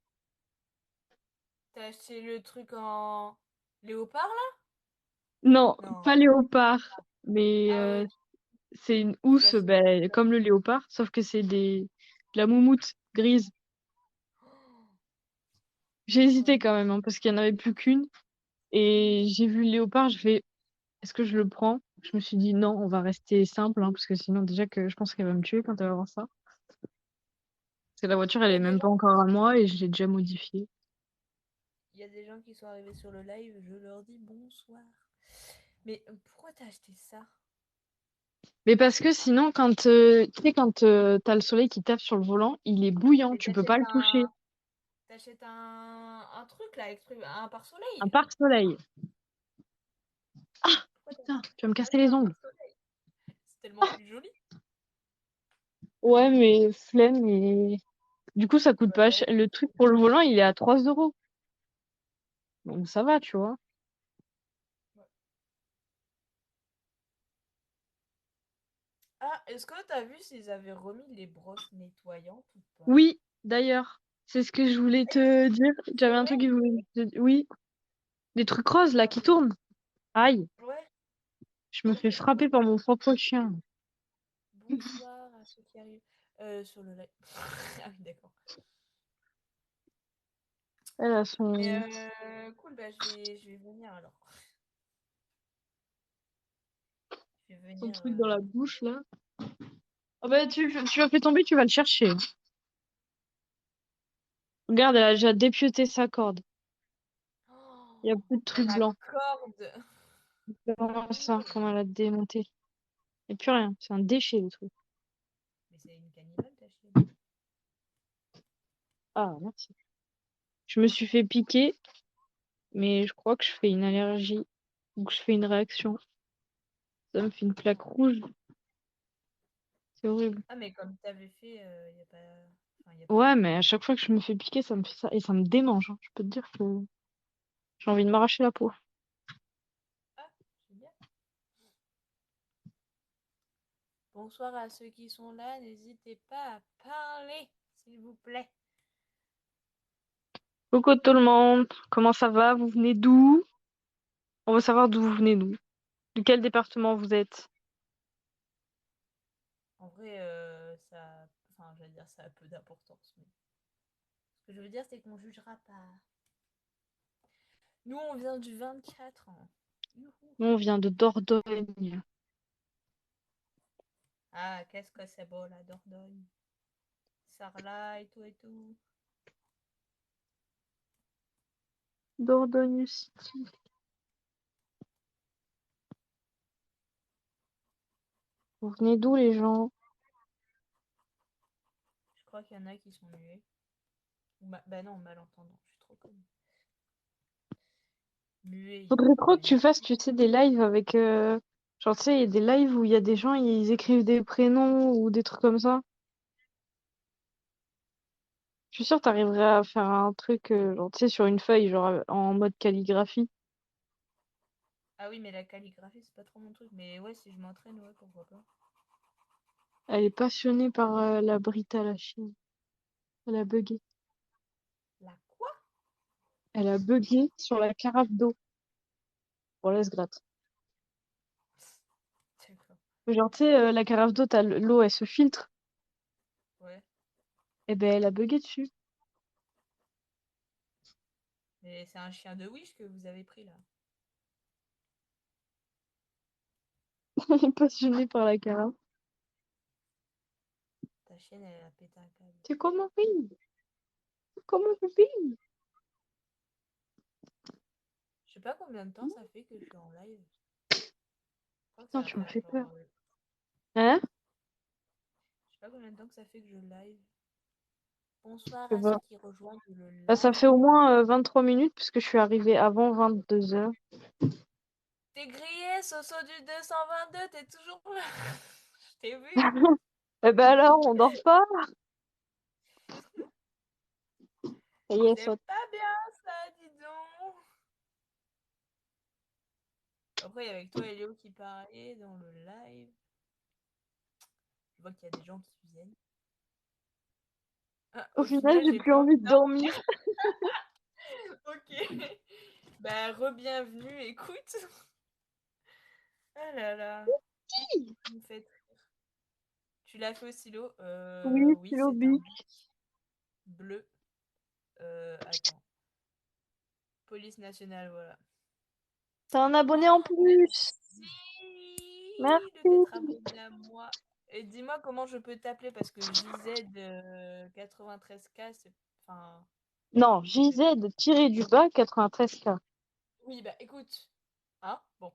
T'as acheté le truc en léopard, là? Non, Non. pas léopard. Mais Ah ouais, c'est une tu l'as housse acheté. ben, comme le léopard, sauf que c'est de la moumoute grise. J'ai hésité quand même, hein, parce qu'il y en avait plus qu'une. Et j'ai vu le léopard, je fais, est-ce que je le prends? Je me suis dit non, on va rester simple, hein, parce que sinon déjà que je pense qu'elle va me tuer quand elle va voir ça. Parce que la voiture, elle Il y est a des même pas gens, encore à moi et je l'ai déjà modifiée. il y a des gens qui sont arrivés sur le live, je leur dis bonsoir. Mais pourquoi t'as acheté ça? Mais parce que sinon, quand tu sais, quand t'as le soleil qui tape sur le volant, il est bouillant, Mais tu peux pas le toucher. t'achètes un truc là, un Un pare-soleil. pare-soleil. Pourquoi Putain, tu vas me t'as casser acheté les un ongles. pare-soleil? C'est tellement plus joli. Ouais, mais flemme et du coup, ça coûte Bah pas ouais. cher. Le truc pour le volant, il est à 3 euros. Donc ça va, tu vois. Ah, est-ce que t'as vu s'ils avaient remis les brosses nettoyantes ou pas? Oui, d'ailleurs, c'est ce que je voulais te dire. C'est J'avais un truc vrai? que je voulais te dire. Oui, des trucs roses là qui tournent. Aïe, Ouais. je me fais frapper par mon propre chien. Bonsoir à ceux qui arrivent sur le live. Ah oui, d'accord. Elle a Mais son, cool, bah je vais venir alors. Je vais son venir. truc dans la bouche là. Ah bah tu vas fait tomber, tu vas le chercher. Regarde, elle a déjà dépiauté sa corde. Oh, Il y a plus de trucs ma blancs. corde! C'est vraiment ça, comment elle a démonté. Il n'y a plus rien, c'est un déchet le truc. Mais c'est une cannibale ta chienne. Ah, merci. Je me suis fait piquer, mais je crois que je fais une allergie ou que je fais une réaction. Ça me fait une plaque rouge. C'est horrible. Ah, mais comme t'avais fait, y a pas. Enfin, y a pas Ouais, longtemps. mais à chaque fois que je me fais piquer, ça me fait ça. Et ça me démange, hein. Je peux te dire que j'ai envie de m'arracher la peau. Ah, c'est bien. Bonsoir à ceux qui sont là, n'hésitez pas à parler, s'il vous plaît. Coucou tout le monde, comment ça va? Vous venez d'où? On veut savoir d'où vous venez, nous. De quel département vous êtes? En vrai, ça. Enfin, j'allais dire ça a peu d'importance, mais. Ce que je veux dire, c'est qu'on jugera pas. Nous, on vient du 24 ans. Youhou. Nous, on vient de Dordogne. Ah, qu'est-ce que c'est beau la Dordogne. Sarlat et tout et tout. Dordogne City. Vous venez d'où, les gens? Je crois qu'il y en a qui sont muets. Bah non, malentendant, je suis trop conne. Muet, Faudrait ça trop veut que tu dire. fasses, tu sais, des lives avec... Genre, tu sais, il y a des lives où il y a des gens, ils écrivent des prénoms ou des trucs comme ça. suis sûre que t'arriverais à faire un truc, genre, tu sais, sur une feuille, genre en mode calligraphie. Ah oui, mais la calligraphie, c'est pas trop mon truc. Mais ouais, si je m'entraîne, ouais, pourquoi pas. Elle est passionnée par la Brita, la Chine. Elle a bugué. La quoi? Elle a bugué sur la carafe d'eau. Bon, laisse gratte. D'accord. Genre, tu sais, la carafe d'eau, l'eau, elle se filtre. Ouais. Et ben, elle a bugué dessus. Mais c'est un chien de Wish que vous avez pris là. Elle est passionnée par la carafe. Ta chienne, elle a pété un câble. C'est comme un pays. C'est comme un pays. Je sais pas combien de temps ça fait que je suis en live. Je crois que ça Non, va tu me faire fais peur. genre. Hein? Je sais pas combien de temps que ça fait que je live. Bonsoir Je sais à pas. ceux qui rejoignent le Bah, ça fait live. au moins 23 minutes puisque je suis arrivée avant 22h. T'es grillé, Soso du 222, t'es toujours là. Je t'ai vu. Eh ben alors, on dort pas? Ça y est, C'est saute. pas bien ça, dis donc. Après, il y a avec toi et Léo qui parlaient dans le live. Je vois qu'il y a des gens qui viennent. Ah, Au au final, final, j'ai j'ai plus plus envie envie de de dormir. Ok. Bah, re-bienvenue, écoute. Ah là là. Vous me faites rire. Tu l'as fait au stylo Oui, Oui, stylo c'est un bic. bic bleu. Attends. Police nationale, voilà. T'as un abonné en Oh, plus. merci de t'être Merci. abonné à moi. Et dis-moi comment je peux t'appeler parce que JZ 93K, c'est. Enfin. Non, c'est- JZ tiré du bas 93K. Oui, bah écoute. Hein? Bon.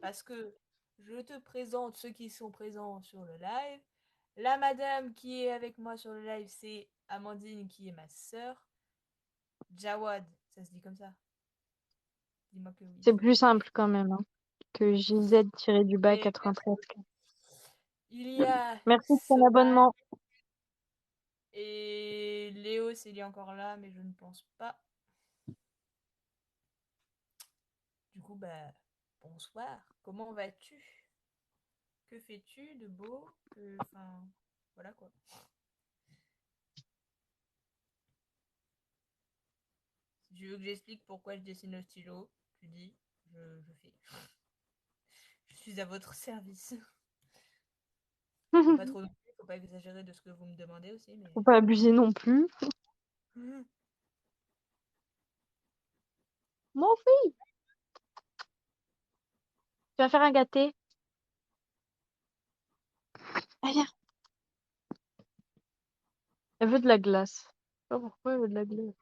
Parce que je te présente ceux qui sont présents sur le live. La madame qui est avec moi sur le live, c'est Amandine qui est ma sœur. Jawad, ça se dit comme ça. Dis-moi que oui. C'est plus simple quand même, hein, que JZ tiré du bas Et 93K. il y a Merci de ton Solan abonnement. et Léo, s'il est encore là, mais je ne pense pas. Du coup, bah, bonsoir. Comment vas-tu? Que fais-tu de beau? Enfin, voilà quoi. Si tu veux que j'explique pourquoi je dessine le stylo, tu dis, je fais. Je suis à votre service. Bon, pas trop non plus, faut pas exagérer de ce que vous me demandez aussi, mais. Faut pas abuser non plus. Mon fils, tu vas faire un gâté. Ah, viens. Elle veut de la glace. Je sais pas pourquoi elle veut de la glace.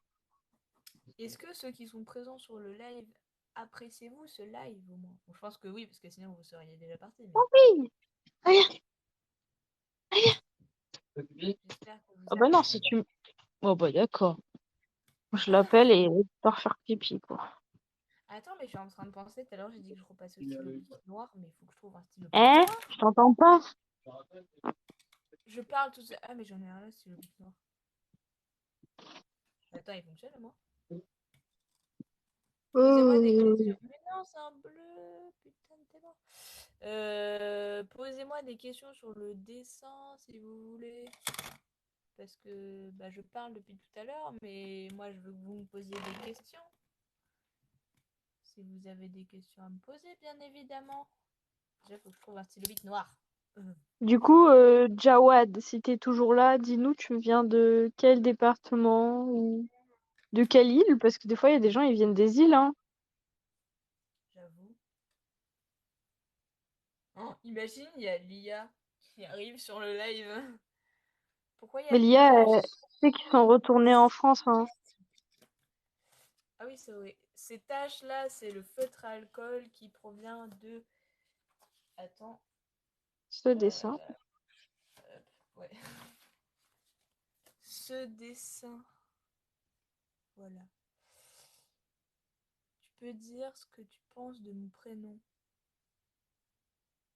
Est-ce que ceux qui sont présents sur le live, appréciez-vous ce live au moins? Bon, je pense que oui, parce que sinon vous seriez déjà partis, mais Mon fils. Ah, viens. j'espère que vous Ah bah non, appréciez. si tu... Oh bah d'accord. Je l'appelle Ah, et elle part faire pipi, quoi. attends, mais je suis en train de penser, tout à l'heure j'ai dit que je repassais au stylo bic noir, mais il faut que je trouve un stylo bic Hein? noir. Je t'entends pas. Je parle tout ça. Ah, mais j'en ai un là, stylo bic noir. Attends, il fonctionne moi. Posez-moi des questions. Mais non, c'est un bleu. Putain de t'es mort. Posez-moi des questions sur le dessin si vous voulez. Parce que bah, je parle depuis tout à l'heure, mais moi je veux que vous me posiez des questions. Si vous avez des questions à me poser, bien évidemment. Déjà, il faut que je trouve un stylo bic noir. Du coup, Jawad, si t'es toujours là, dis-nous, tu viens de quel département ou de quelle île? Parce que des fois, il y a des gens, ils viennent des îles, hein. J'avoue. Oh, imagine, il y a l'IA qui arrive sur le live. Pourquoi il y Mais a des l'IA, taches? c'est qu'ils sont retournés en France, hein. Ah oui, c'est vrai. Ces taches-là, c'est le feutre à alcool qui provient de. Attends. Ce dessin. Ouais. Ce dessin. Voilà. Tu peux dire ce que tu penses de mon prénom.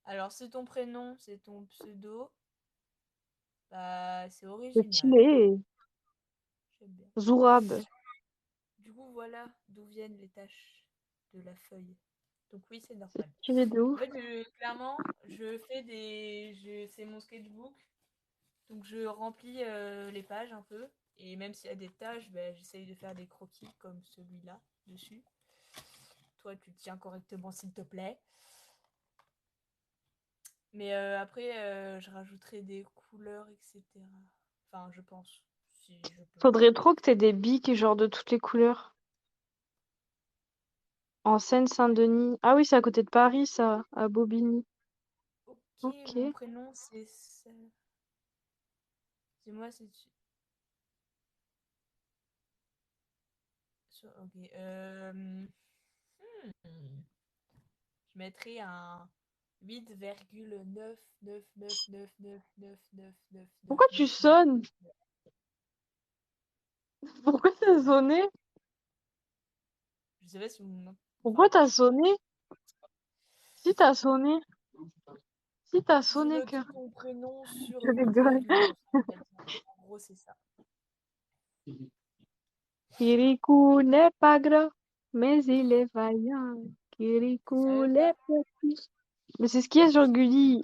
Alors, c'est ton prénom, c'est ton pseudo. Bah, c'est C'est original. stylé. j'aime bien. Zourab. Du coup, voilà d'où viennent les taches de la feuille. Donc oui, c'est C'est normal. stylé de En ouf. fait, clairement, c'est mon sketchbook. Donc je remplis les pages un peu. Et même s'il y a des tâches, ben, j'essaye de faire des croquis comme celui-là dessus. Toi, tu tiens correctement, s'il te plaît. Mais après, je rajouterai des couleurs, etc. Enfin, je pense, si je peux. Faudrait trop que t'aies des bics, genre de toutes les couleurs. En Seine-Saint-Denis. Ah oui, c'est à côté de Paris, ça, à Bobigny. Ok, mon Ok. prénom, c'est ça. Dis-moi si tu... Ok. Je mettrai un 8,99999999999. Pourquoi tu sonnes? Pourquoi t'as sonné? Je sais pas si vous... Pourquoi Enfin, t'as sonné? Si t'as sonné. Si t'as je sonné, note cœur. ton prénom sur Je rigole. 8,9. En gros, c'est ça. Kirikou n'est pas grand, mais il est vaillant. T'es Kirikou sérieux de est là? petit. Mais c'est ce qu'il y a sur Gulli.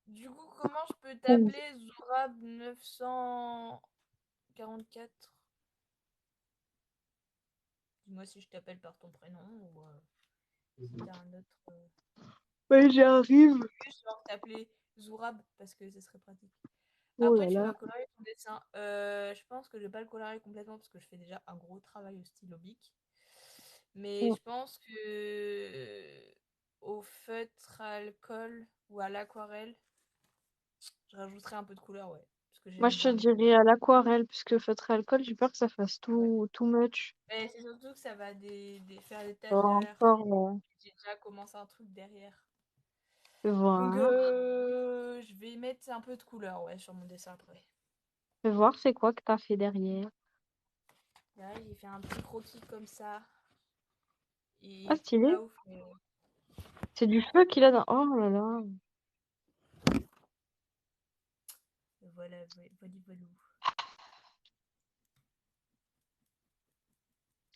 Du coup, comment je peux t'appeler Zourab 944? Dis-moi si je t'appelle par ton prénom ou si t'as un autre. Ouais, j'arrive. Juste genre t'appeler Zourab parce que ce serait pratique. Oh Après, là tu là. vas colorier ton dessin. Je pense que je vais pas le colorier complètement parce que je fais déjà un gros travail au stylo bic. Mais Mm. je pense que au feutre à alcool ou à l'aquarelle, je rajouterai un peu de couleur, ouais. Parce que Moi, j'aime je te bien les dirais couleurs. à l'aquarelle, puisque feutre alcool, j'ai peur que ça fasse Ouais. tout much. Mais c'est surtout que ça va faire des taches derrière. Encore, J'ai déjà commencé un truc derrière. Donc, voir. je vais mettre un peu de couleur, ouais, sur mon dessin après. Fais voir c'est quoi que t'as fait derrière. Là, j'ai fait un petit croquis comme ça. Ah, Et qui est stylé. pas ouf, mais C'est du feu qu'il a dans... Oh là là. voilà, voilà, voilà.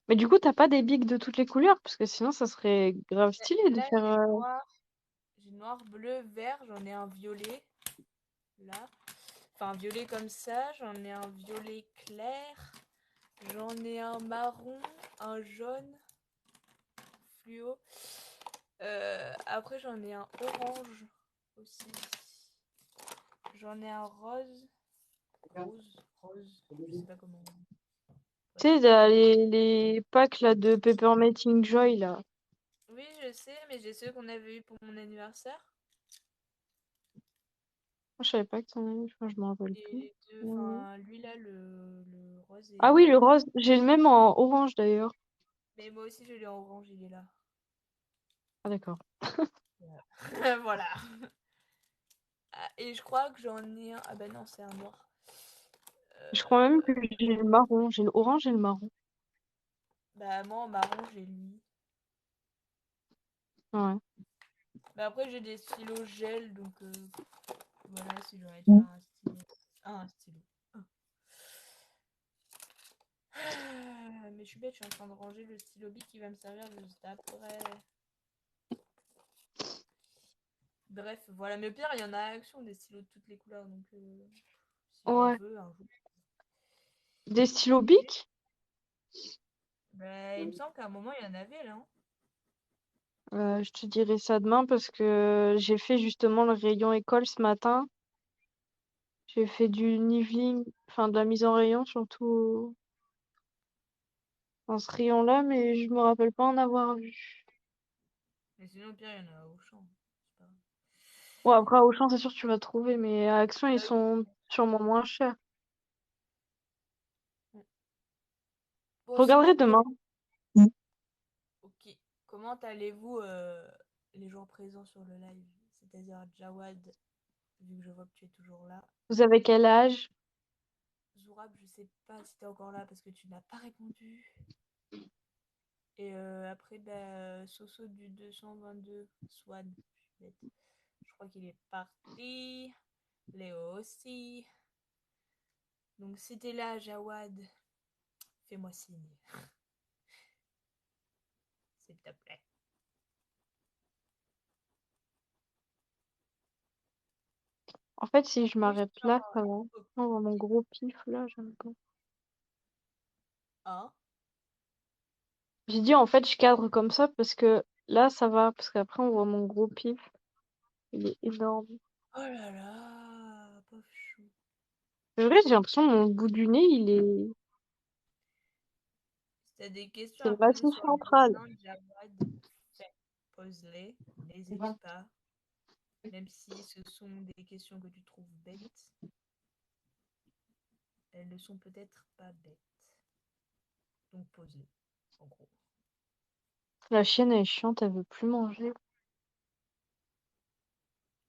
Mais du coup, t'as pas des bics de toutes les couleurs, parce que sinon, ça serait grave stylé de Là, faire... j'ai noir, bleu, vert, j'en ai un violet, là. Enfin, un violet comme ça, j'en ai un violet clair, j'en ai un marron, un jaune, fluo. Après, j'en ai un orange aussi. J'en ai un rose. Rose, je sais pas comment. Tu Bref. sais, les packs là, de Peppermint Joy, là. Oui, je sais, mais j'ai ceux qu'on avait eu pour mon anniversaire. Moi, je savais pas que t'en avais, enfin, je m'en rappelle Et plus. les deux, Ouais. enfin, lui là, le rose Ah oui, et. le rose. J'ai le même en orange, d'ailleurs. Mais moi aussi, je l'ai en orange, il est là. Ah d'accord. Voilà. Voilà. Ah, et je crois que j'en ai un. Ah bah non, c'est un noir. Je crois même que Euh, j'ai le marron. J'ai le orange et le marron. Bah moi en marron, j'ai lui. Ouais. Bah après, j'ai des stylos gel, donc voilà, si j'ai envie de faire un stylo. Ah, un stylo. Ah, mais je suis bête, je suis en train de ranger le stylo bic qui va me servir juste après. Bref, voilà. Mais au pire, il y en a à Action des stylos de toutes les couleurs, donc si j'en Ouais. veux un jour. Des stylos Bic? Bah, il me semble qu'à un moment, il y en avait là. Hein. Je te dirai ça demain parce que j'ai fait justement le rayon école ce matin. J'ai fait du niveling, enfin de la mise en rayon surtout dans ce rayon-là, mais je me rappelle pas en avoir vu. Mais sinon, au pire, il y en a au champ. C'est pas grave. Bon, après, à Auchan, c'est sûr que tu vas trouver, mais à Action, ils Bah oui. sont sûrement moins chers. Bon, Je regarderai sinon, demain. ok. Comment allez-vous les jours présents sur le live? C'est-à-dire Jawad, vu que je vois que tu es toujours là. Vous avez quel âge? Zourab, je sais pas si t'es encore là parce que tu n'as pas répondu. Et après, bah, Soso du 222, Swan, je suis bête. Je crois qu'il est parti. Léo aussi. Donc si t'es là, Jawad. Fais-moi signe. S'il te plaît. En fait, si je Oui, je m'arrête suis là, encore ça va. là. On voit mon gros pif là, j'aime pas. Hein? J'ai dit en fait, je cadre comme ça parce que là, ça va. Parce qu'après, on voit mon gros pif. Il est énorme. Oh là là, pauvre chou. C'est vrai, j'ai l'impression que mon bout du nez, il est. Si t'as des questions C'est à le poser massif sur le central. dessin, Jawad, pose-les. N'hésite pas. Même si ce sont des questions que tu trouves bêtes, elles ne sont peut-être pas bêtes. Donc pose-les, en gros. La chienne, elle est chiante, elle veut plus manger.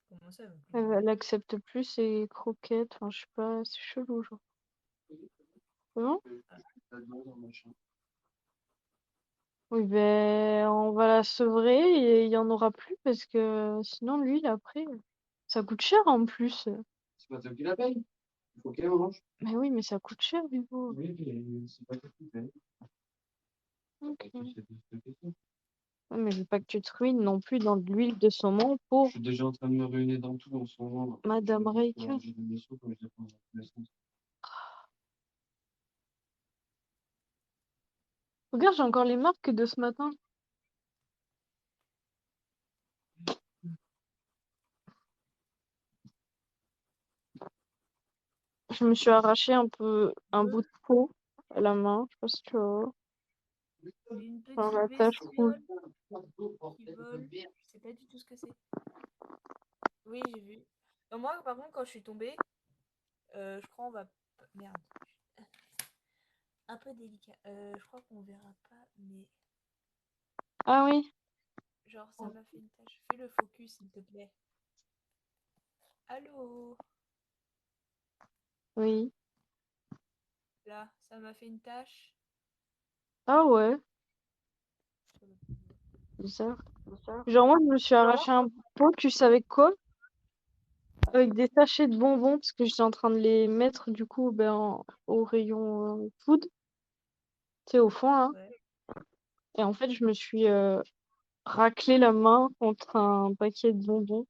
Comment ça, elle veut plus Elle manger? accepte plus ses croquettes. Enfin, je sais pas, c'est chelou, genre. Comment? Oui, ben, on va la sevrer et il y en aura plus parce que sinon, l'huile, après, ça coûte cher en plus. C'est pas toi qui la paye. Il faut qu'elle mange. Mais oui, mais ça coûte cher, du coup. Oui, mais c'est pas toi qui paye. Ok. C'est juste une question. Ouais, mais je veux pas que tu te ruines non plus dans de l'huile de saumon Je pour suis déjà en train de me ruiner dans tout en ce moment. Madame Je vais Reika. manger des vaisseaux comme je les prends dans tous les sens. Regarde, j'ai encore les marques de ce matin. Je me suis arraché un peu un bout de peau à la main. Je sais pas si tu vois. Une Genre petite la tache rouge. bestiole qui vole. Je sais pas du tout ce que c'est. Oui, j'ai vu. Moi, par contre, quand je suis tombée, je crois on va... Merde. Un peu délicat. Je crois qu'on verra pas, mais... Ah oui, Genre, ça m'a fait une tâche. Fais le focus, s'il te plaît. Allô? oui. Là, ça m'a fait une tâche. Ah ouais, Sur le pouvoir. bizarre. Genre moi, je me suis arraché un pot, tu savais quoi? Avec des sachets de bonbons parce que j'étais en train de les mettre du coup ben, au rayon food, tu sais, au fond là. Ouais. Et en fait, je me suis raclé la main contre un paquet de bonbons.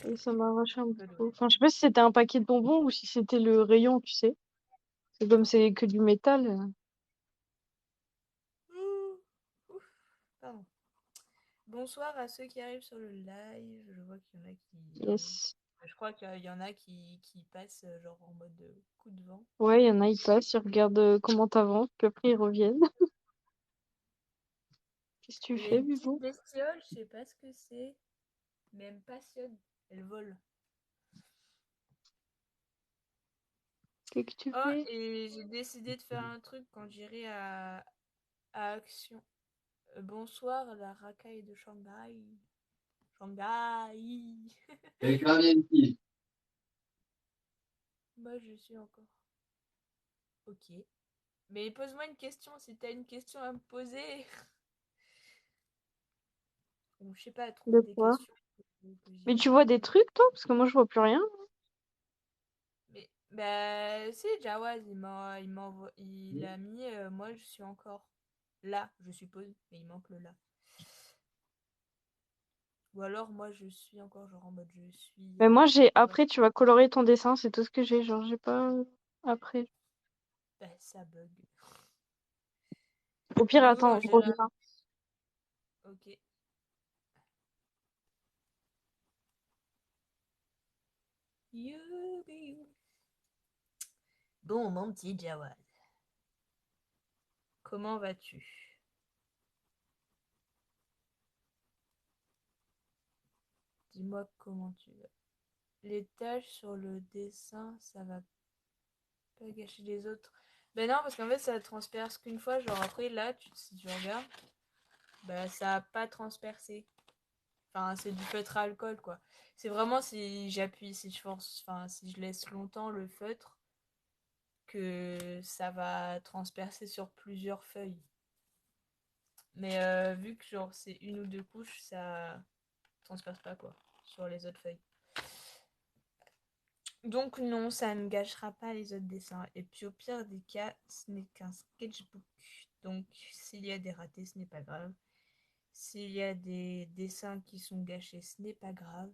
Et ça m'a arraché un Ça doit peu. être- Enfin, je sais pas si c'était un paquet de bonbons ou si c'était le rayon, tu sais. C'est comme c'est que du métal. Ouh. Ouf. Pardon. Bonsoir à ceux qui arrivent sur le live. Je vois qu'il y en a qui... Yes. Je crois qu'il y en a qui passent genre en mode coup de vent. Ouais, il y en a, ils passent, ils regardent comment t'avances, puis après ils reviennent. Qu'est-ce que tu Il y a fais, une petite Bibo? bestiole, je sais pas ce que c'est, mais elle me passionne. Elle vole. Qu'est-ce que tu Oh, fais? et j'ai décidé de faire un truc quand j'irai à Action. Bonsoir, la racaille de Shanghai. Shanghai. Et quand il y a une fille. Moi, je suis encore. Ok. Mais pose-moi une question si t'as une question à me poser. Ou je sais pas, De trouve des quoi? questions que Mais j'ai. tu vois des trucs, toi? Parce que moi, je vois plus rien. Mais bah si Jawaz il a mis moi je suis encore là, je suppose, mais il manque le là. Ou alors moi je suis encore genre en mode je suis Mais moi, j'ai voilà. après, tu vas colorer ton dessin, c'est tout ce que j'ai. Genre, j'ai pas après. Bah ça bug. Au pire, Du coup, attends, je reviens. ok. Youbi. Bon mon petit Jawad, comment vas-tu? Dis-moi comment tu vas. Les tâches sur le dessin, ça va pas gâcher les autres. Ben non, parce qu'en fait ça transperce qu'une fois, genre après là, si tu regardes, bah ça a pas transpercé. Enfin, c'est du feutre à alcool, quoi. C'est vraiment si j'appuie, si je force, enfin, si je laisse longtemps le feutre, que ça va transpercer sur plusieurs feuilles. Mais vu que genre c'est une ou deux couches, ça transperce pas, quoi, sur les autres feuilles. Donc non, ça ne gâchera pas les autres dessins. Et puis au pire des cas, ce n'est qu'un sketchbook. Donc s'il y a des ratés, ce n'est pas grave. S'il y a des dessins qui sont gâchés, ce n'est pas grave.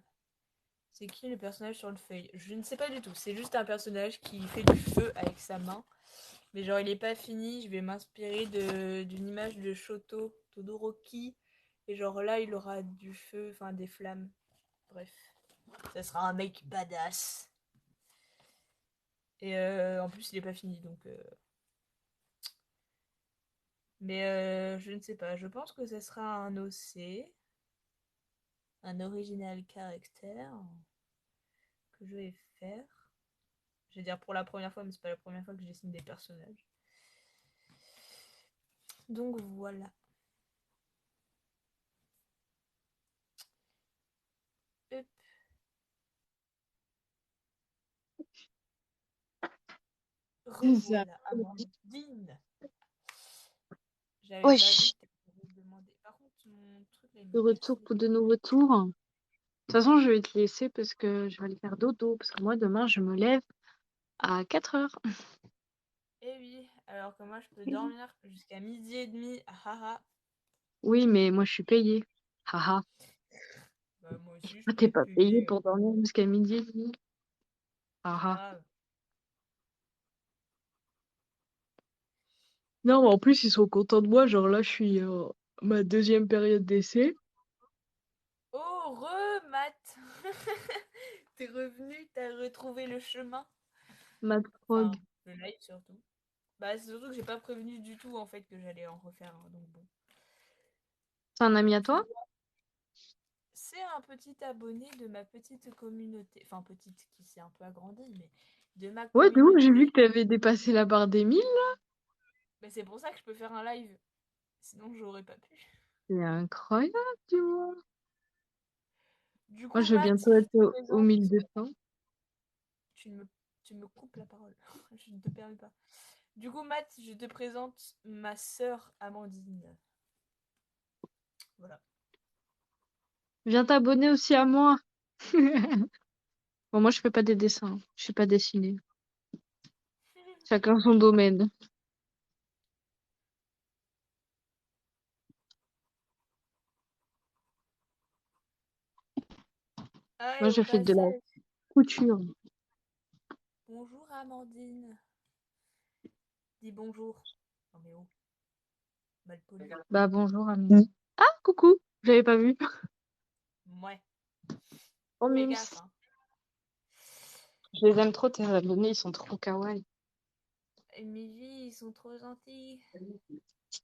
C'est qui le personnage sur le feuille? Je ne sais pas du tout. C'est juste un personnage qui fait du feu avec sa main. Mais genre, il est pas fini. Je vais m'inspirer d'une image de Shoto Todoroki. Et genre là, il aura du feu, enfin des flammes. Bref. Ça sera un mec badass. Et en plus, il est pas fini. Donc. Mais je ne sais pas. Je pense que ça sera un OC. Un original character. Que je vais faire. Je vais dire pour la première fois, mais c'est pas la première fois que je dessine des personnages. Donc voilà. Hop. Ça. Revoilà, Amandine. J'avais pas vu Wesh, que t'avais demandé. Par contre, mon truc là, il de me casse retour les pour de couilles. nouveaux tours. De toute façon, je vais te laisser parce que je vais aller faire dodo. Parce que moi, demain, je me lève à 4 heures. Eh oui, alors que moi je peux dormir jusqu'à midi et demi. Ah ah ah. Oui, mais moi, je suis payée. Haha. Bah, moi aussi je Ah, peux t'es être pas payée payée. pour dormir jusqu'à midi et demi. C'est pas Haha. grave. Non, mais en plus, ils sont contents de moi. Genre là, je suis ma deuxième période d'essai. Oh, Matt. T'es revenu, t'as retrouvé le chemin. Mad Frog. Enfin, le live surtout. Bah, c'est surtout que j'ai pas prévenu du tout en fait que j'allais en refaire un, donc bon. C'est un ami à Tu toi? vois, c'est un petit abonné de ma petite communauté. Enfin, petite qui s'est un peu agrandie, mais de ma Ouais, de ouf, j'ai vu communauté. que t'avais dépassé la barre des 1000. Mais c'est pour ça que je peux faire un live. Sinon, j'aurais pas pu. C'est incroyable, tu vois. Du Moi, coup, je vais Matt, bientôt je être te au présente. 1200. Tu me, tu me coupes la parole. Je ne te permets pas. Du coup, Matt, je te présente ma sœur Amandine. Voilà. Viens t'abonner aussi à moi. Bon, moi, je fais pas des dessins. Je suis pas dessinée. Chacun son domaine. Ah, Moi, et au je fais de la passage, couture. bonjour Amandine. Dis bonjour. Non mais oh, mal poli. Bah, bonjour, Amélie. Ah, coucou. J'avais pas vu. Ouais, Oh, fais Mims. gaffe, hein. Je les aime trop, tes abonnés. Ils sont trop kawaii. Emily, ils sont trop gentils. C'est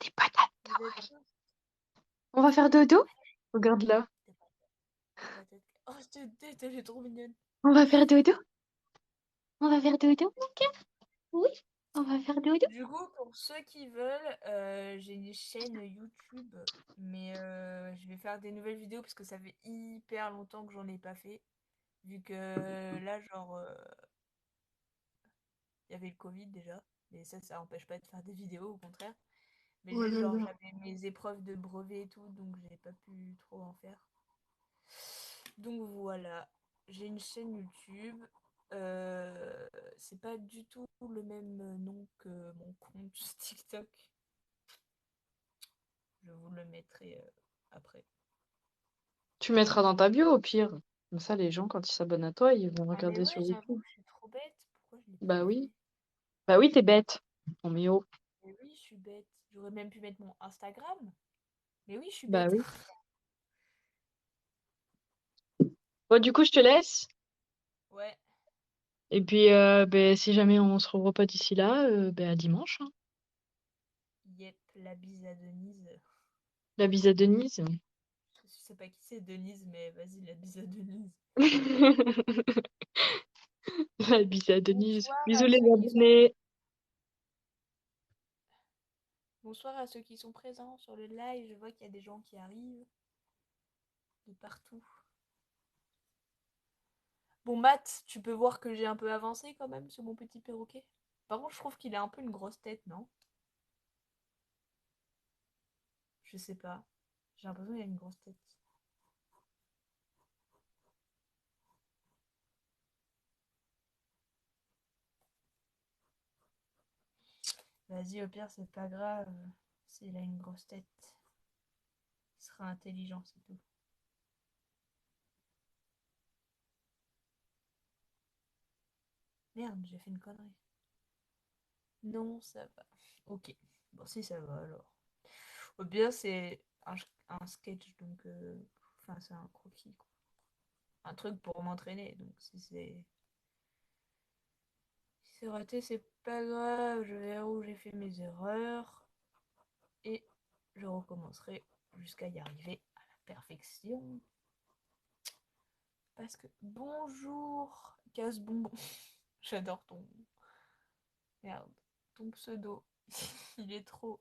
des patates Vous êtes kawaii. tous On va faire des dodo? Regarde là. des patates. Oh, je te déteste, elle est trop mignonne. On va faire dodo? On va faire dodo, mon cœur? Oui. On va faire dodo? Du coup, pour ceux qui veulent, j'ai une chaîne YouTube, mais je vais faire des nouvelles vidéos parce que ça fait hyper longtemps que j'en ai pas fait. Vu que là, genre, il y avait le Covid déjà, mais ça empêche pas de faire des vidéos, au contraire. Mais Oh juste, là genre, là. j'avais mes épreuves de brevet et tout, donc j'ai pas pu trop en faire. Donc voilà, j'ai une chaîne YouTube. Euh, c'est pas du tout le même nom que mon compte TikTok. Je vous le mettrai après. Tu mettras dans ta bio au pire. Comme ça, les gens, quand ils s'abonnent à toi, ils vont Ah mais regarder sur ouais, YouTube. j'avoue, je suis trop bête. Pourquoi je l'ai pas Bah fait? oui. Bah oui, t'es bête. Oh, mais oh. Mais oui, je suis bête. J'aurais même pu mettre mon Instagram. Mais oui, je suis Bah bête. oui. Bon, du coup, je te laisse. Ouais, Et puis, ben, si jamais on se revoit pas d'ici là, ben, à dimanche, hein. yep, la bise à Denise. La bise à Denise. Je sais pas qui c'est Denise, mais vas-y, la bise à Denise. La bise à Denise. Bonsoir Bisous à les ceux qui sont abonnés. Bonsoir à ceux qui sont présents sur le live. Je vois qu'il y a des gens qui arrivent de partout. Bon, Matt, tu peux voir que j'ai un peu avancé quand même sur mon petit perroquet. Par contre, je trouve qu'il a un peu une grosse tête, non? Je sais pas. J'ai l'impression qu'il a une grosse tête. Vas-y, au pire, c'est pas grave. S'il a une grosse tête. Il sera intelligent, c'est tout. Merde, j'ai fait une connerie. Non, ça va. Ok. Bon, si ça va alors. Au pire, c'est un sketch, donc... Enfin, c'est un croquis, quoi. Un truc pour m'entraîner, donc si c'est raté, c'est pas grave. Je verrai où j'ai fait mes erreurs. Et je recommencerai jusqu'à y arriver à la perfection. Parce que... Bonjour, casse-bonbon. J'adore ton... Merde, ton pseudo. Il est trop...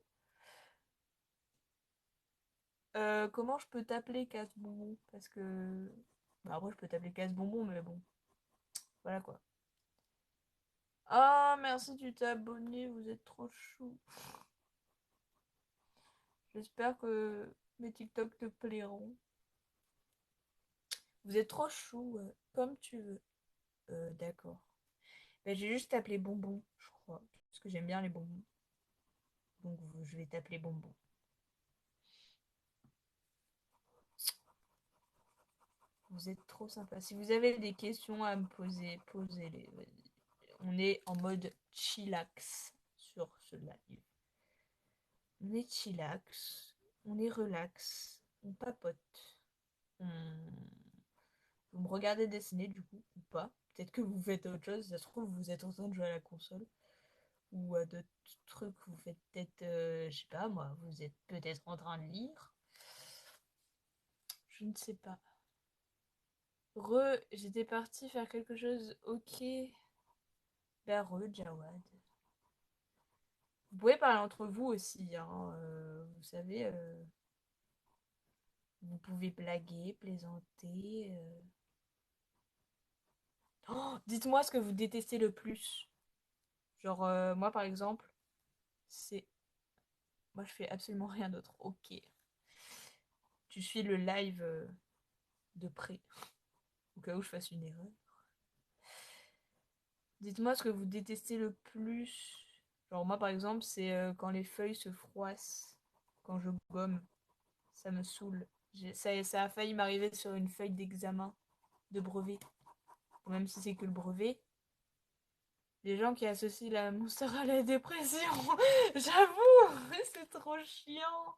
comment je peux t'appeler casse-bonbon? Parce que... Bah après, je peux t'appeler casse-bonbon, mais bon. Voilà quoi. Ah, merci, tu t'es abonné, vous êtes trop chou. J'espère que mes TikTok te plairont. Vous êtes trop chou, comme tu veux. D'accord. Bah, j'ai juste appelé Bonbon, je crois. Parce que j'aime bien les bonbons. Donc je vais t'appeler Bonbon. Vous êtes trop sympa. Si vous avez des questions à me poser, posez-les. On est en mode chillax sur ce live. On est chillax, on est relax, on papote. Vous me regardez dessiner du coup, ou pas. Peut-être que vous faites autre chose, ça se trouve vous êtes en train de jouer à la console. Ou à d'autres trucs, vous faites peut-être, je sais pas moi, vous êtes peut-être en train de lire. Je ne sais pas. J'étais partie faire quelque chose, ok. Bah Jawad. Vous pouvez parler entre vous aussi, hein. Vous savez, vous pouvez blaguer, plaisanter. Oh, dites-moi ce que vous détestez le plus. Genre, moi par exemple, c'est... Moi je fais absolument rien d'autre. Ok. Tu suis le live de près, au cas où je fasse une erreur. Dites-moi ce que vous détestez le plus. Genre moi par exemple, c'est quand les feuilles se froissent, quand je gomme, ça me saoule. Ça a failli m'arriver sur une feuille d'examen de brevet. Même si c'est que le brevet. Les gens qui associent la Monster à la dépression, j'avoue, c'est trop chiant.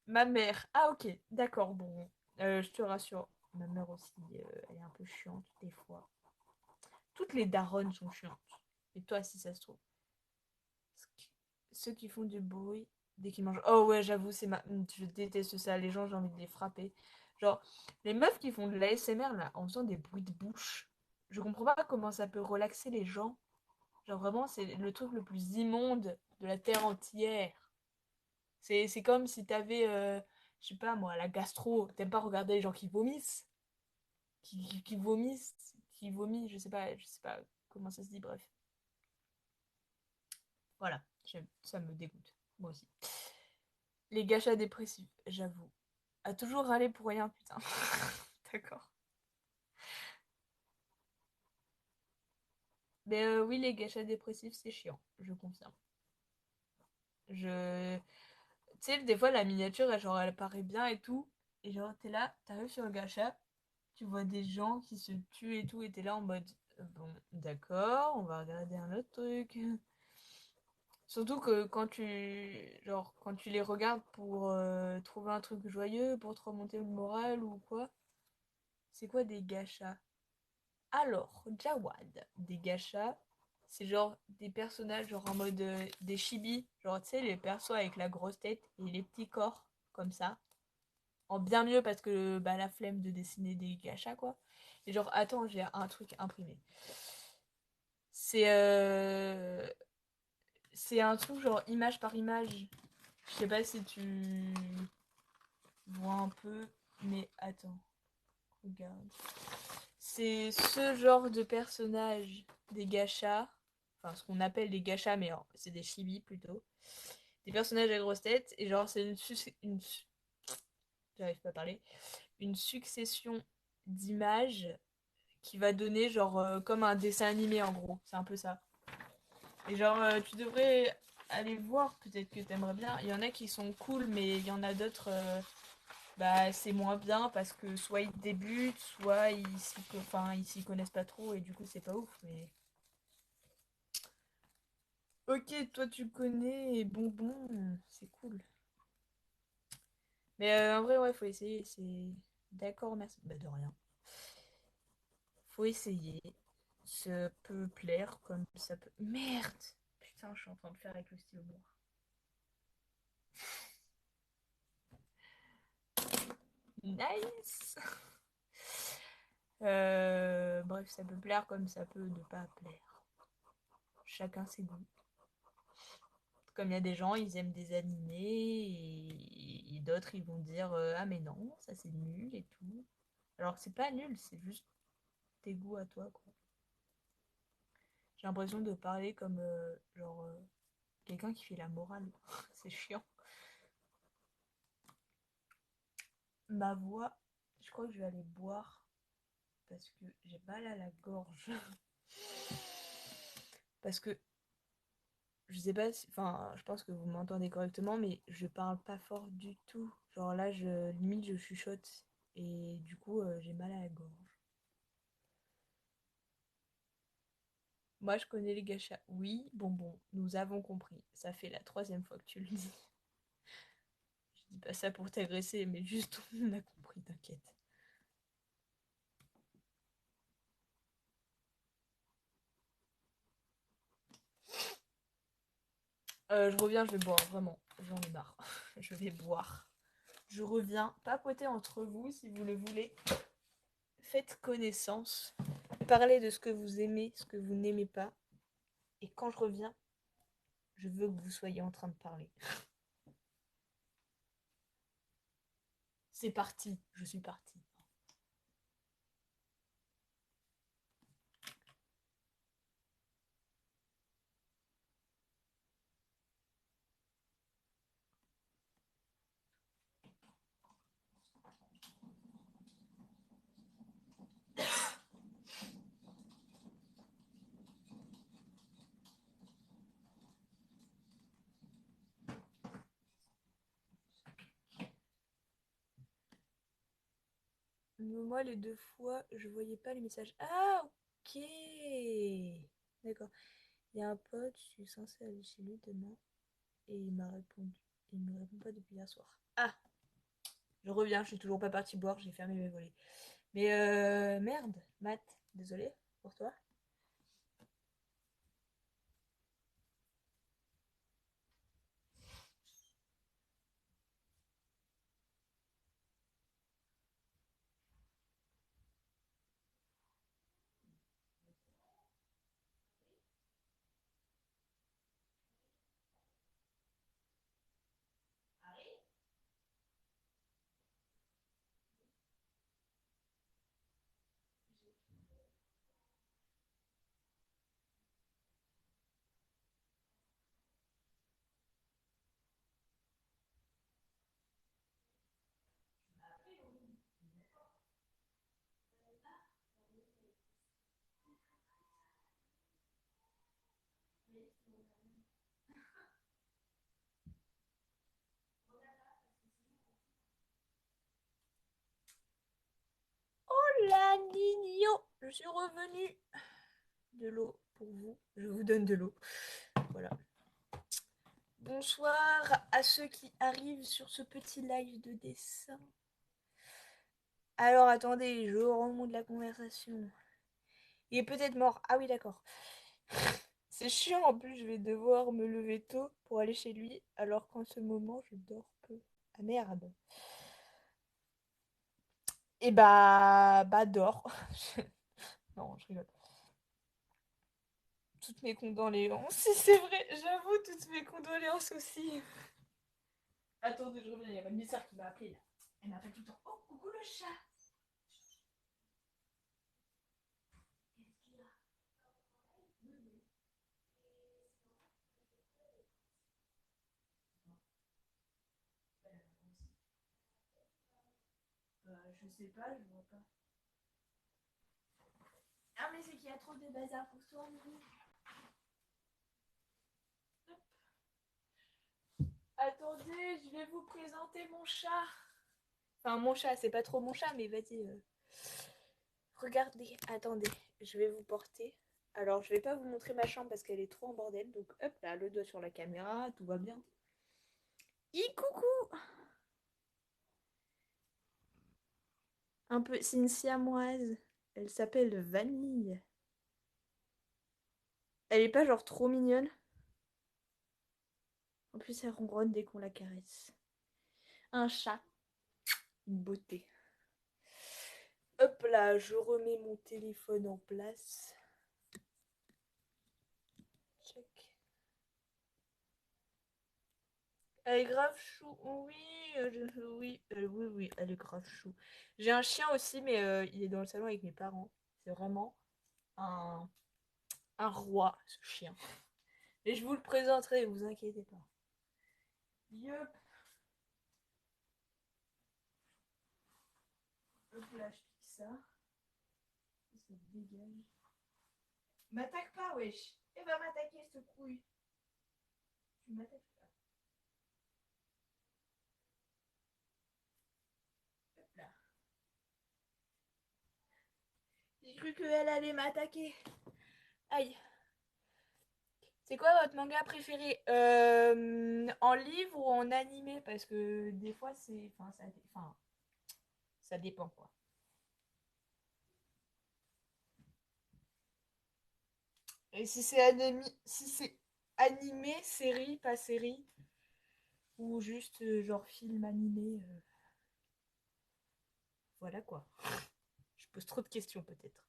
Ma mère, ah ok, d'accord, bon, je te rassure, ma mère aussi, elle est un peu chiante des fois. Toutes les daronnes sont chiantes. Et toi, si ça se trouve. Ceux qui font du bruit dès qu'ils mangent. Oh ouais, j'avoue, je déteste ça. Les gens, j'ai envie de les frapper. Genre, les meufs qui font de l'ASMR là, en faisant des bruits de bouche. Je comprends pas comment ça peut relaxer les gens. Genre vraiment, c'est le truc le plus immonde de la terre entière. C'est comme si t'avais, je sais pas moi, la gastro. T'aimes pas regarder les gens qui vomissent, qui vomissent, qui vomissent, je sais pas comment ça se dit, bref. Voilà, ça me dégoûte. Moi aussi. Les gachas dépressifs, j'avoue. A toujours râler pour rien, putain. D'accord. Mais oui, les gachas dépressifs, c'est chiant, je confirme. Tu sais, des fois, la miniature, elle paraît bien et tout. Et genre, t'es là, t'arrives sur le gacha, tu vois des gens qui se tuent et tout, et t'es là en mode, bon, d'accord, on va regarder un autre truc. Surtout que quand tu les regardes pour trouver un truc joyeux, pour te remonter le moral ou quoi, c'est quoi des gachas? Alors, Jawad, des gachas, c'est genre des personnages genre en mode des chibis, genre tu sais les persos avec la grosse tête et les petits corps comme ça. En bien mieux parce que bah la flemme de dessiner des gachas quoi. Et genre attends, j'ai un truc imprimé. C'est c'est un truc genre image par image. Je sais pas si tu vois un peu, mais attends, regarde. C'est ce genre de personnage des gachas, enfin ce qu'on appelle des gachas, mais c'est des chibis plutôt. Des personnages à grosse tête, et genre c'est j'arrive pas à parler, une succession d'images qui va donner genre comme un dessin animé en gros, c'est un peu ça. Et genre tu devrais aller voir, peut-être que t'aimerais bien. Il y en a qui sont cool, mais il y en a d'autres, bah c'est moins bien parce que soit ils débutent, soit ils s'y connaissent pas trop et du coup c'est pas ouf. Mais ok, toi tu connais et bonbon, c'est cool. Mais en vrai, ouais, faut essayer. C'est d'accord, merci. Bah de rien. Faut essayer. Ça peut plaire comme ça peut. Merde! Putain, je suis en train de faire avec le stylo noir. Nice! Bref, ça peut plaire comme ça peut ne pas plaire. Chacun ses goûts. Comme il y a des gens, ils aiment des animés et d'autres, ils vont dire ah mais non, ça c'est nul et tout. Alors que c'est pas nul, c'est juste tes goûts à toi, quoi. J'ai l'impression de parler comme quelqu'un qui fait la morale. C'est chiant. Ma voix, je crois que je vais aller boire parce que j'ai mal à la gorge. Parce que je sais pas si, enfin, je pense que vous m'entendez correctement, mais je parle pas fort du tout. Genre là, limite, je chuchote et du coup, j'ai mal à la gorge. Moi, je connais les gachas. Oui, bon, nous avons compris. Ça fait la 3e fois que tu le dis. Je dis pas ça pour t'agresser, mais juste on a compris, t'inquiète. Je reviens, je vais boire, vraiment. J'en ai marre. Je vais boire. Je reviens papoter entre vous si vous le voulez. Faites connaissance. Parlez de ce que vous aimez, ce que vous n'aimez pas. Et quand je reviens, je veux que vous soyez en train de parler. C'est parti, je suis partie. Moi, les 2 fois, je voyais pas les messages. Ah, ok. D'accord. Il y a un pote, je suis censée aller chez lui demain. Et il m'a répondu. Il me répond pas depuis hier soir. Ah, je reviens, je suis toujours pas partie boire, j'ai fermé mes volets. Mais merde, Matt, désolé pour toi. La Nino, je suis revenue. De l'eau pour vous, je vous donne de l'eau. Voilà. Bonsoir à ceux qui arrivent sur ce petit live de dessin. Alors attendez, je remonte la conversation. Il est peut-être mort. Ah oui, d'accord. C'est chiant, en plus je vais devoir me lever tôt pour aller chez lui, alors qu'en ce moment je dors peu. Ah merde. Et bah dors. Non, je rigole. Toutes mes condoléances. Si c'est vrai, j'avoue, toutes mes condoléances aussi. Attendez, je reviens, il y a ma demi-sœur qui m'a appelé là. Elle m'appelle tout le temps. Oh, coucou le chat. Qu'est-ce qu'il a? Je sais pas, je vois pas. Ah mais c'est qu'il y a trop de bazar pour toi, Marie. Hop. Attendez, je vais vous présenter mon chat. Enfin, mon chat, c'est pas trop mon chat, mais vas-y. Regardez, attendez, je vais vous porter. Alors, je vais pas vous montrer ma chambre parce qu'elle est trop en bordel. Donc, hop là, le doigt sur la caméra, tout va bien. Coucou. Un peu, c'est une siamoise. Elle s'appelle Vanille. Elle est pas genre trop mignonne. En plus, elle ronronne dès qu'on la caresse. Un chat. Une beauté. Hop là, je remets mon téléphone en place. Check. Elle est grave chou. Oui, oui, elle est grave chou. J'ai un chien aussi, mais il est dans le salon avec mes parents. C'est vraiment un, un roi, ce chien. Et je vous le présenterai, vous inquiétez pas. Yup. Hop là, je pique ça. Ça dégage. M'attaque pas, wesh. Elle va m'attaquer, cette couille. Tu m'attaques pas. Hop là. J'ai cru qu'elle allait m'attaquer. Aïe. C'est quoi votre manga préféré en livre ou en animé? Parce que des fois, c'est... Enfin, ça dépend, quoi. Et si c'est animé, série, pas série, ou juste genre film animé, voilà quoi. Je pose trop de questions peut-être.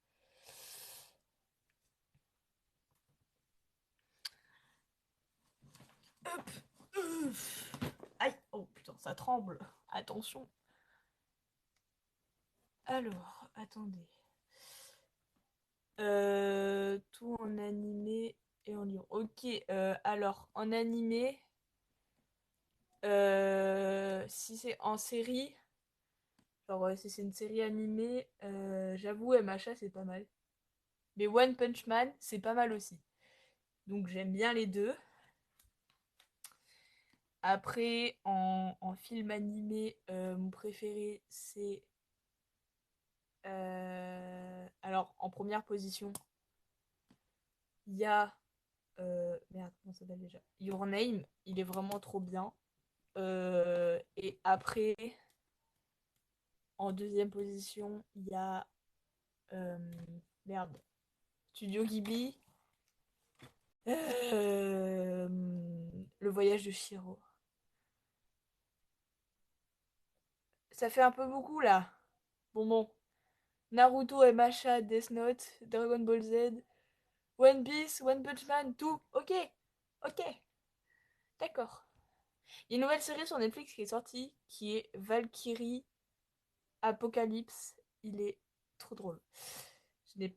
Hop. Aïe. Oh putain, ça tremble. Attention. Alors, attendez. Tout en animé et en livre. Ok, alors en animé, si c'est en série, genre si c'est une série animée, j'avoue, MHA c'est pas mal. Mais One Punch Man, c'est pas mal aussi. Donc j'aime bien les deux. Après, en film animé, mon préféré c'est... alors, en première position, il y a... merde, comment ça s'appelle déjà? Your Name, il est vraiment trop bien. Et après, en deuxième position, il y a... euh, merde. Studio Ghibli. Euh, Le voyage de Chihiro. Ça fait un peu beaucoup là. Bon. Naruto, MHA, Death Note, Dragon Ball Z, One Piece, One Punch Man, tout. Ok. Ok. D'accord. Il y a une nouvelle série sur Netflix qui est sortie, qui est Valkyrie Apocalypse. Il est trop drôle. Je l'ai-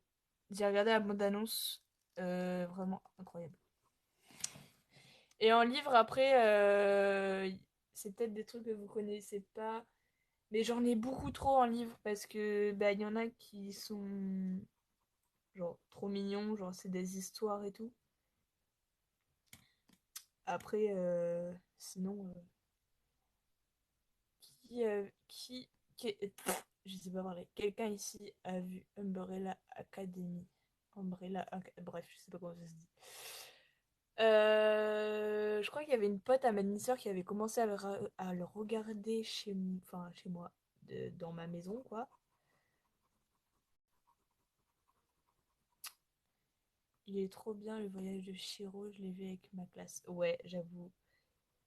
J'ai regardé la bande-annonce. Vraiment incroyable. Et en livre, après, c'est peut-être des trucs que vous connaissez pas. Mais j'en ai beaucoup trop en livre parce que bah, il y en a qui sont genre trop mignons, genre c'est des histoires et tout. Après, sinon, qui, euh, qui, je sais pas parler. Quelqu'un ici a vu Umbrella Academy. Bref, je sais pas comment ça se dit. Je crois qu'il y avait une pote à ma demi-sœur qui avait commencé à le regarder chez moi, dans ma maison, quoi. Il est trop bien le voyage de Shiro, je l'ai vu avec ma classe. Ouais, j'avoue.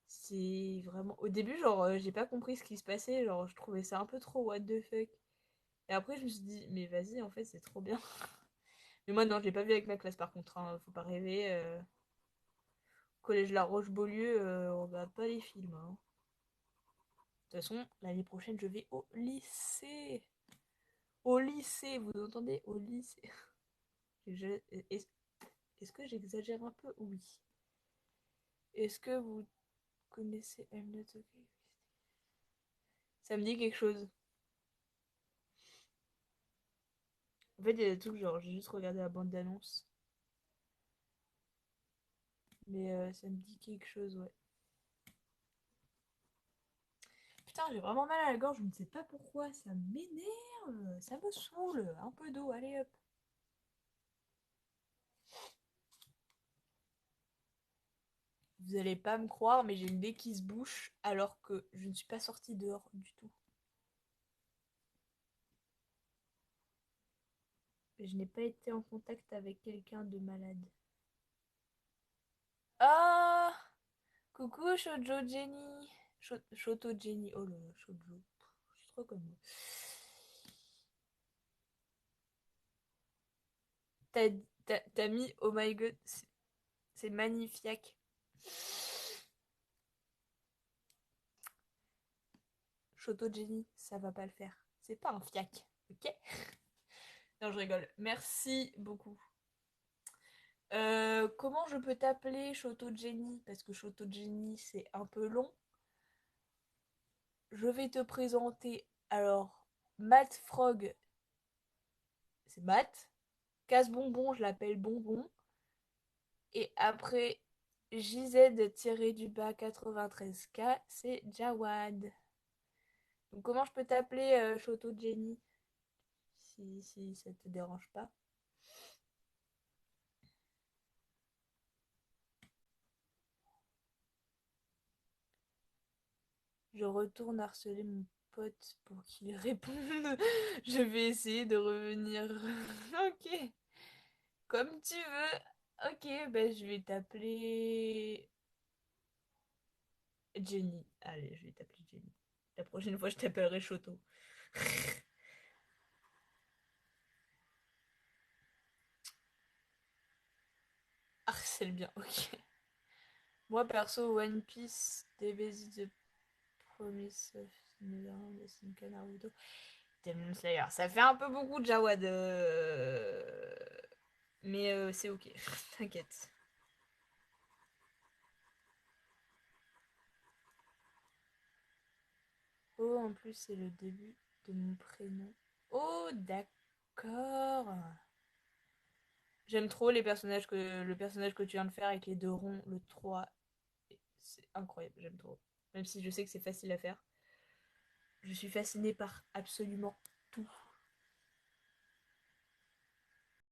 C'est vraiment. Au début, genre, j'ai pas compris ce qui se passait, genre, je trouvais ça un peu trop what the fuck. Et après, je me suis dit, mais vas-y, en fait, c'est trop bien. Mais moi, non, je l'ai pas vu avec ma classe par contre, hein, faut pas rêver. Collège La Roche-Beaulieu, on regarde pas les films, hein. De toute façon, l'année prochaine, je vais au lycée. Au lycée, vous entendez? Au lycée. Je- Est-ce est-ce que j'exagère un peu? Oui. Est-ce que vous connaissez I'm Not Okay? Ça me dit quelque chose. En fait, il y a des trucs genre, j'ai juste regardé la bande d'annonce. Mais ça me dit quelque chose, ouais. Putain, j'ai vraiment mal à la gorge, je ne sais pas pourquoi, ça m'énerve, ça me saoule. Un peu d'eau, allez hop. Vous allez pas me croire, mais j'ai le nez qui se bouche alors que je ne suis pas sortie dehors du tout. Et je n'ai pas été en contact avec quelqu'un de malade. Ah, coucou Shoujo Jenny. Shoto Jenny. Oh là là, Shoujo. Je suis trop comme moi. T'as mis oh my god, c'est magnifique. Shoto Jenny, ça va pas le faire. C'est pas un fiac, ok? Non, je rigole. Merci beaucoup. Comment je peux t'appeler Shoto Jenny? Parce que Shoto Jenny, c'est un peu long. Je vais te présenter alors Matt Frog, c'est Matt. Casse Bonbon, je l'appelle Bonbon. Et après JZ-du-bas 93K, c'est Jawad. Donc comment je peux t'appeler Shoto Jenny? Si ça te dérange pas. Je retourne harceler mon pote pour qu'il réponde. Je vais essayer de revenir. Ok. Comme tu veux. Ok, ben je vais t'appeler Jenny. Allez, je vais t'appeler Jenny. La prochaine fois, je t'appellerai Shoto. Harcèle bien, ok. Moi, perso, One Piece, DBZ The Promise of Neverland, Asinka Naruto, Demon Slayer. Ça fait un peu beaucoup de Jawad. Mais c'est ok, t'inquiète. Oh, en plus, c'est le début de mon prénom. Oh, d'accord. J'aime trop le personnage que tu viens de faire avec les deux ronds, le 3. C'est incroyable, j'aime trop. Même si je sais que c'est facile à faire. Je suis fascinée par absolument tout.